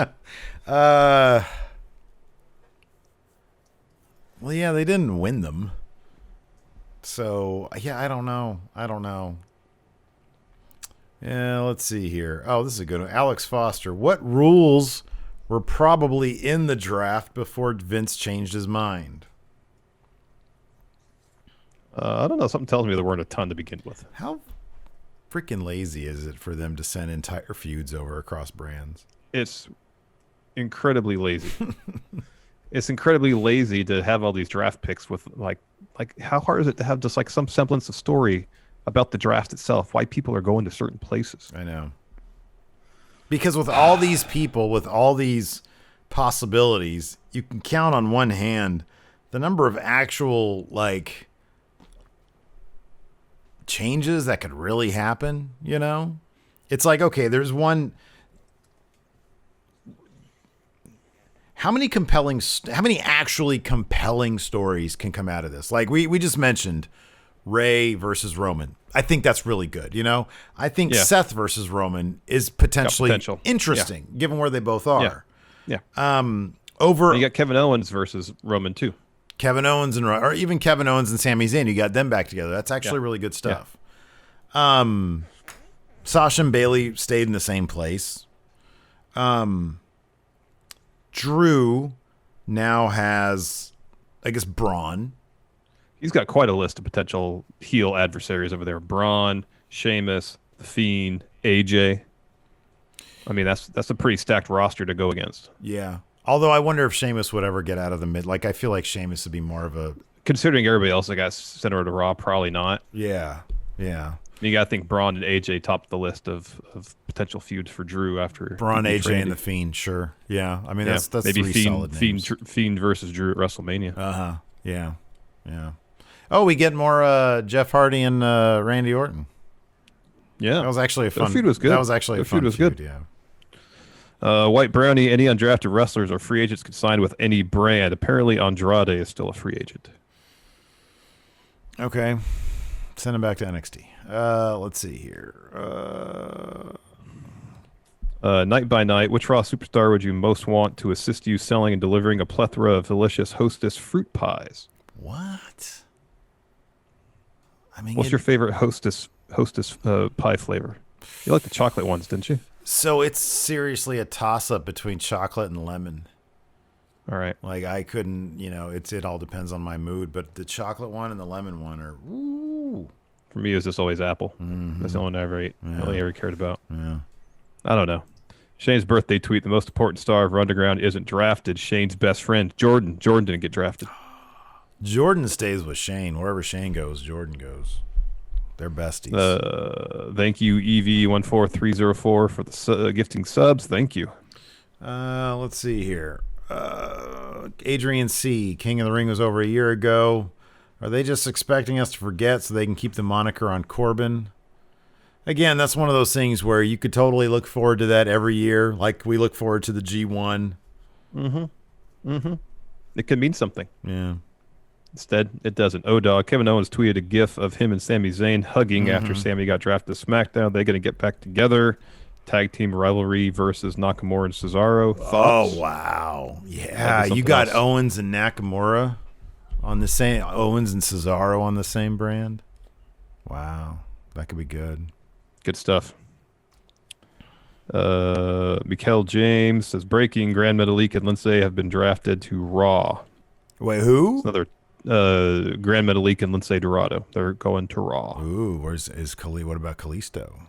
yeah, they didn't win them. So, yeah, I don't know. Yeah, let's see here. Oh, this is a good one. Alex Foster. What rules were probably in the draft before Vince changed his mind? I don't know. Something tells me there weren't a ton to begin with. How freaking lazy is it for them to send entire feuds over across brands? It's incredibly lazy. It's incredibly lazy to have all these draft picks with like how hard is it to have just like some semblance of story about the draft itself, why people are going to certain places. I know. Because with all these people, with all these possibilities, you can count on one hand the number of actual like changes that could really happen, you know? It's like, okay, there's one. How many actually compelling stories can come out of this? Like we just mentioned Ray versus Roman. I think that's really good, you know? I think Seth versus Roman is potentially interesting given where they both are. Yeah. Over you got Kevin Owens versus Roman too. Kevin Owens or even Kevin Owens and Sami Zayn, you got them back together. That's actually really good stuff. Sasha and Bayley stayed in the same place. Drew now has, I guess, Braun. He's got quite a list of potential heel adversaries over there. Braun, Sheamus, The Fiend, AJ. I mean, that's a pretty stacked roster to go against. Yeah. Although I wonder if Sheamus would ever get out of the mid. Like, I feel like Sheamus would be more of a... Considering everybody else that got sent over to Raw, probably not. Yeah. You got to think Braun and AJ topped the list of potential feuds for Drew after Braun, AJ, and The Fiend, sure. Yeah. I mean, that's maybe three solid names. Fiend versus Drew at WrestleMania. Uh-huh. Yeah. Oh, we get more Jeff Hardy and Randy Orton. Yeah. That was actually a fun... Their feud was good. That was actually a fun feud, good. Yeah. White Brownie, any undrafted wrestlers or free agents could sign with any brand. Apparently, Andrade is still a free agent. Okay. Send him back to NXT. Let's see here. Night by night, which Raw superstar would you most want to assist you selling and delivering a plethora of delicious Hostess fruit pies? What? I mean, what's your favorite Hostess pie flavor? You like the chocolate ones, didn't you? So it's seriously a toss-up between chocolate and lemon. All right. Like I couldn't, it all depends on my mood, but the chocolate one and the lemon one are woo. For me, it was just always apple. Mm-hmm. That's the one I ever ate. Yeah. Only ever cared about. Yeah. I don't know. Shane's birthday tweet: the most important star of Underground isn't drafted. Shane's best friend, Jordan. Jordan didn't get drafted. Jordan stays with Shane. Wherever Shane goes, Jordan goes. They're besties. Thank you, EV14304, for the gifting subs. Thank you. Let's see here. Adrian C. King of the Ring was over a year ago. Are they just expecting us to forget so they can keep the moniker on Corbin? Again, that's one of those things where you could totally look forward to that every year, like we look forward to the G1. It could mean something. Yeah. Instead, it doesn't. O-Dog, Kevin Owens tweeted a gif of him and Sami Zayn hugging after Sami got drafted to SmackDown. They're going to get back together. Tag team rivalry versus Nakamura and Cesaro. Thoughts? Oh, wow. Yeah, you got else. Owens and Nakamura on the same... Owens and Cesaro on the same brand. Wow. That could be good. Good stuff. Mikael James says, breaking, Grand Metalik and Lindsay have been drafted to Raw. Wait, who? It's another Grand Metalik and Lindsay Dorado. They're going to Raw. Ooh, what about Kalisto?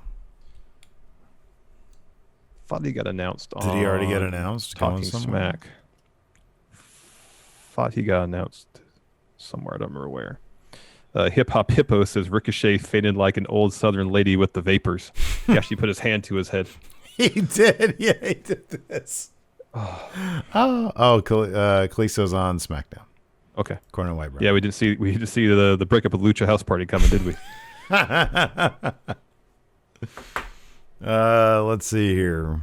Thought he got announced. Did he already get announced? Talking Smack. Thought he got announced somewhere. I don't remember where. Hip Hop Hippo says Ricochet fainted like an old Southern lady with the vapors. He actually put his hand to his head. He did. Yeah, he did this. Kalisto's on SmackDown. Okay. Corner White Brown. Yeah, we didn't see the breakup of Lucha House Party coming, did we? Let's see here.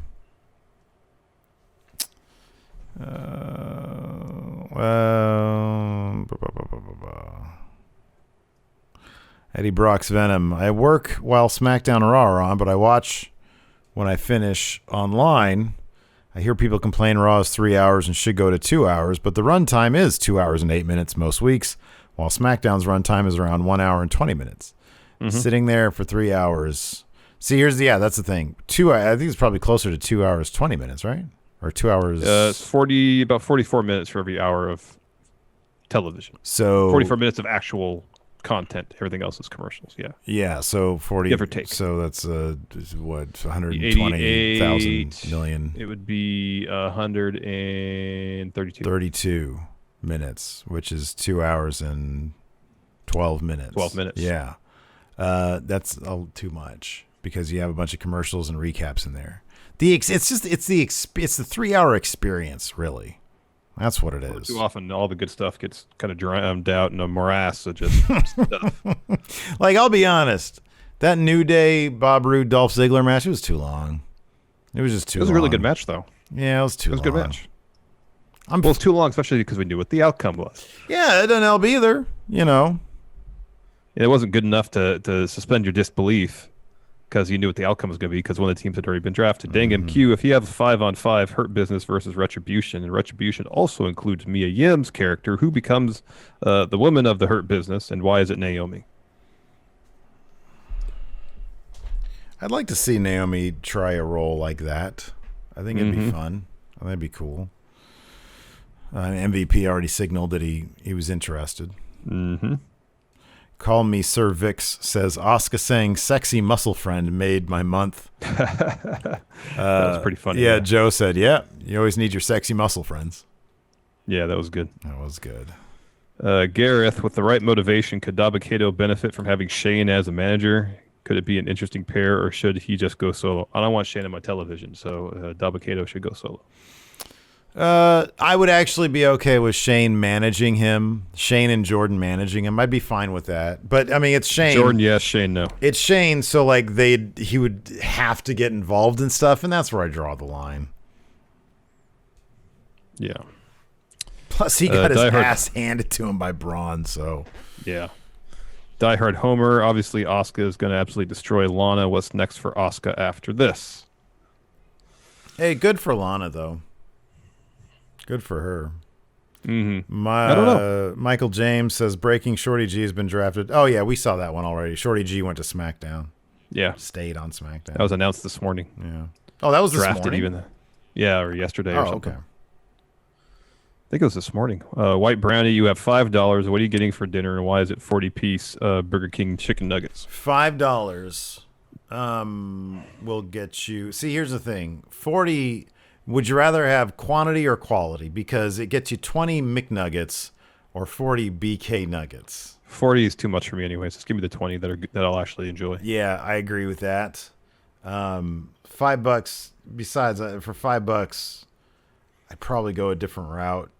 Eddie Brock's Venom. I work while SmackDown and Raw are on, but I watch when I finish online. I hear people complain Raw is 3 hours and should go to 2 hours, but the runtime is 2 hours and 8 minutes most weeks, while SmackDown's runtime is around 1 hour and 20 minutes. Sitting there for 3 hours. See, that's the thing. I think it's probably closer to 2 hours, 20 minutes, right? Or 2 hours. It's about 44 minutes for every hour of television. So 44 minutes of actual content. Everything else is commercials. Yeah. Yeah. So 40. Give or take. So that's what 120,000 million. It would be 132. 32 minutes, which is 2 hours and 12 minutes. 12 minutes. Yeah. That's too much because you have a bunch of commercials and recaps in there. It's the 3 hour experience, really. That's what it is. Too often, all the good stuff gets kind of drowned out in a morass of just stuff. Like, I'll be honest, that New Day Bob Roode Dolph Ziggler match, it was too long. It was just too long. It was a really good match, though. Yeah, it was too long. It was a good match. Well, it was too long, especially because we knew what the outcome was. Yeah, it didn't help either, It wasn't good enough to suspend your disbelief because you knew what the outcome was going to be because one of the teams had already been drafted. Dang him, Q. If you have a 5-on-5 Hurt Business versus Retribution, and Retribution also includes Mia Yim's character, who becomes the woman of the Hurt Business, and why is it Naomi? I'd like to see Naomi try a role like that. I think it'd be fun. I think it'd be cool. MVP already signaled that he was interested. Call Me Sir Vix says, Asuka saying sexy muscle friend made my month. That was pretty funny. Yeah, Joe said, you always need your sexy muscle friends. Yeah, that was good. That was good. Gareth, with the right motivation, could Dabba-Kato benefit from having Shane as a manager? Could it be an interesting pair, or should he just go solo? I don't want Shane on my television, so Dabba-Kato should go solo. I would actually be okay with Shane managing him. Shane and Jordan managing him. I'd be fine with that. But I mean, it's Shane. Jordan, yes. Shane, no. It's Shane, so like he would have to get involved in stuff, and that's where I draw the line. Yeah. Plus, he got his ass handed to him by Braun, so yeah. Die Hard Homer. Obviously, Asuka is going to absolutely destroy Lana. What's next for Asuka after this? Hey, good for Lana though. Good for her. I don't know. Michael James says Breaking Shorty G has been drafted. Oh, yeah, we saw that one already. Shorty G went to SmackDown. Yeah. Stayed on SmackDown. That was announced this morning. Yeah. Oh, that was drafted this morning? or yesterday or something. Okay. I think it was this morning. White Brownie, you have $5. What are you getting for dinner, and why is it 40-piece Burger King chicken nuggets? $5 will get you... See, here's the thing. 40... Would you rather have quantity or quality? Because it gets you 20 McNuggets or 40 BK nuggets. 40 is too much for me anyways. Just give me the 20 that I'll actually enjoy. Yeah, I agree with that. $5. Besides, for $5, I'd probably go a different route.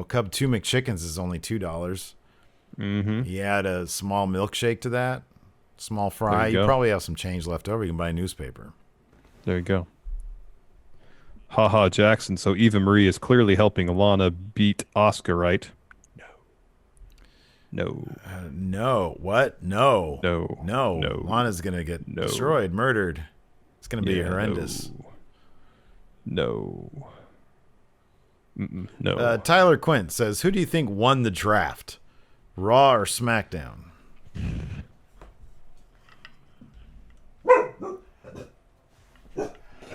Cub 2 McChickens is only $2. You add a small milkshake to that, small fry. You probably have some change left over. You can buy a newspaper. There you go. Haha Jackson. So Eva Marie is clearly helping Lana beat Asuka, right? No. No. What? No. No. Lana's going to get destroyed, murdered. It's going to be horrendous. No. No. Tyler Quint says, who do you think won the draft? Raw or SmackDown?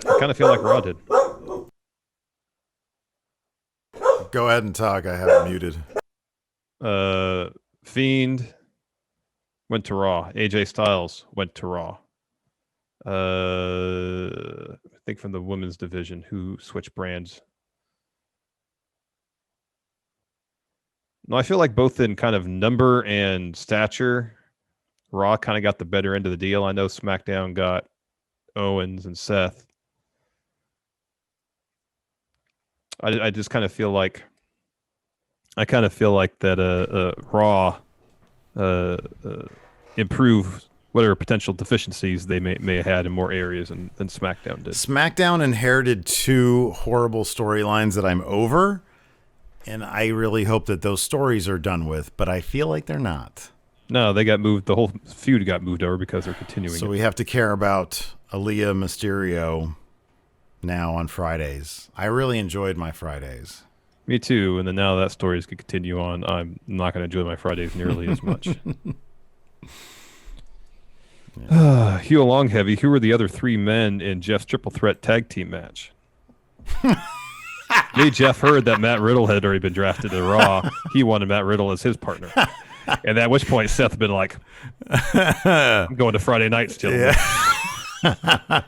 I kind of feel like Raw did. Go ahead and talk. I have it muted. Fiend went to Raw. AJ Styles went to Raw. I think from the women's division who switched brands. No, I feel like both in kind of number and stature, Raw kind of got the better end of the deal. I know SmackDown got Owens and Seth. I just kind of feel like that Raw improved whatever potential deficiencies they may have had in more areas than SmackDown did. SmackDown inherited two horrible storylines that I'm over, and I really hope that those stories are done with, but I feel like they're not. No, they got moved. The whole feud got moved over because they're continuing. So we have to care about Aaliyah Mysterio now on Fridays. I really enjoyed my Fridays. Me too. And then now that story is going to continue on. I'm not going to enjoy my Fridays nearly as much. Hugh Longheavy, who were the other three men in Jeff's triple threat tag team match? Me, Jeff heard that Matt Riddle had already been drafted to Raw. He wanted Matt Riddle as his partner. And at which point Seth had been like, I'm going to Friday nights, gentlemen. Yeah.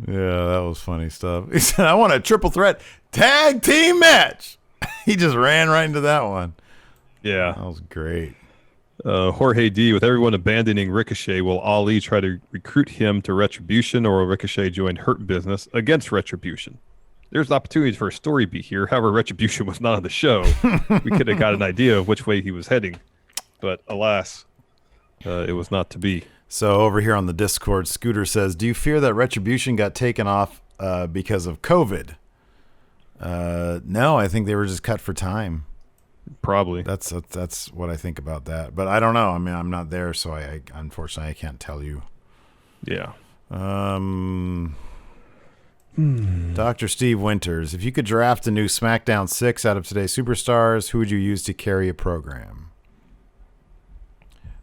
Yeah, that was funny stuff. He said, I want a triple threat tag team match. He just ran right into that one. Yeah. That was great. Jorge D, with everyone abandoning Ricochet, will Ali try to recruit him to Retribution, or will Ricochet join Hurt Business against Retribution? There's opportunities for a story beat here. However, Retribution was not on the show. We could have got an idea of which way he was heading. But alas, it was not to be. So over here on the Discord, Scooter says, do you fear that Retribution got taken off because of COVID? No, I think they were just cut for time. Probably. That's what I think about that. But I don't know. I mean, I'm not there, so I unfortunately I can't tell you. Yeah. Dr. Steve Winters, if you could draft a new SmackDown 6 out of today's superstars, who would you use to carry a program?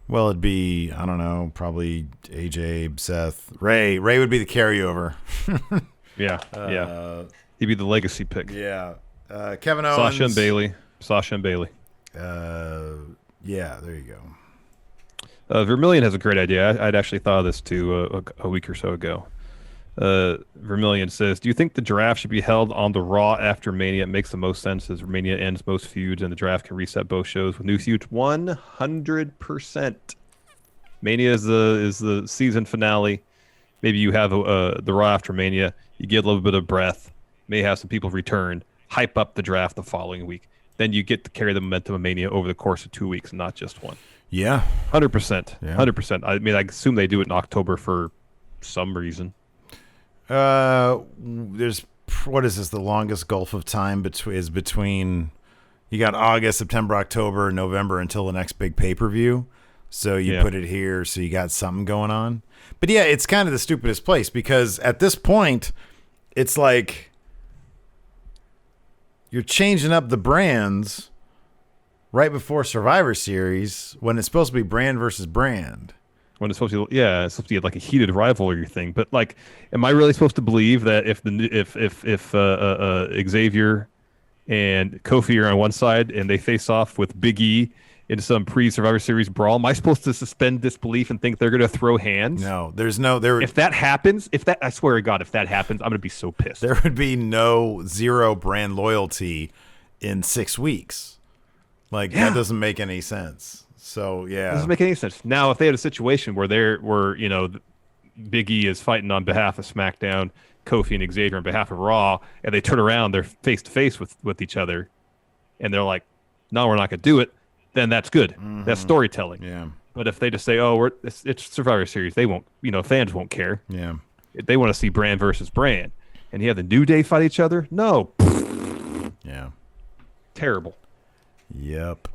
Well, it'd be, I don't know, probably AJ, Seth, Ray. Ray would be the carryover. Yeah. He'd be the legacy pick. Yeah. Kevin Owens. Sasha and Bailey. Yeah, there you go. Vermillion has a great idea. I'd actually thought of this too a week or so ago. Vermillion says, do you think the draft should be held on the Raw after Mania? It makes the most sense as Mania ends most feuds and the draft can reset both shows with new feuds. 100%. Mania is the season finale. Maybe you have the Raw after Mania. You get a little bit of breath. May have some people return. Hype up the draft the following week. Then you get to carry the momentum of Mania over the course of 2 weeks, not just one. Yeah. 100%. Yeah. 100%. I mean, I assume they do it in October for some reason. There's, what is this? The longest gulf of time between you got August, September, October, November until the next big pay-per-view. So you put it here, so you got something going on. But yeah, it's kind of the stupidest place because at this point, it's like you're changing up the brands right before Survivor Series when it's supposed to be brand versus brand. When it's supposed to be, it's supposed to be like a heated rivalry thing. But like, am I really supposed to believe that if Xavier and Kofi are on one side and they face off with Big E in some pre-Survivor Series brawl, am I supposed to suspend disbelief and think they're going to throw hands? No, there's no there. If that happens, I swear to God, if that happens, I'm going to be so pissed. There would be zero brand loyalty in 6 weeks. Like that doesn't make any sense. So yeah, it doesn't make any sense. Now, if they had a situation where Big E is fighting on behalf of SmackDown, Kofi and Xavier on behalf of Raw, and they turn around, they're face to face with each other, and they're like, "No, we're not going to do it." Then that's good. Mm-hmm. That's storytelling. Yeah. But if they just say, "Oh, it's Survivor Series," they won't. Fans won't care. Yeah. They want to see brand versus brand, and you have the New Day fight each other. No. Yeah. Terrible. Yep.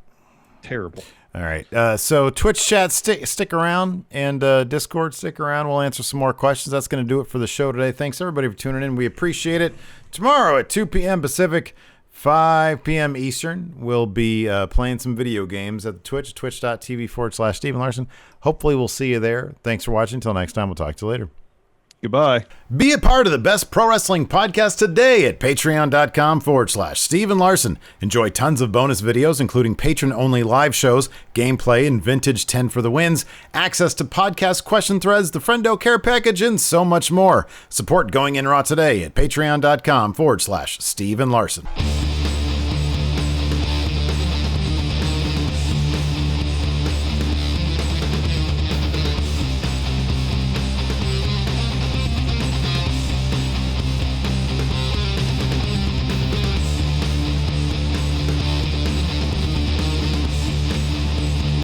Terrible. All right. So Twitch chat, stick around, and Discord, stick around. We'll answer some more questions. That's going to do it for the show today. Thanks, everybody, for tuning in. We appreciate it. Tomorrow at 2 p.m. Pacific, 5 p.m. Eastern, we'll be playing some video games at the Twitch, twitch.tv/Steven Larson. Hopefully, we'll see you there. Thanks for watching. Until next time, we'll talk to you later. Goodbye. Be a part of the best pro wrestling podcast today at patreon.com/Steven Larson. Enjoy tons of bonus videos, including patron-only live shows, gameplay, and vintage 10 for the wins, access to podcast question threads, the Friendo Care Package, and so much more. Support Going In Raw today at patreon.com/Steven Larson.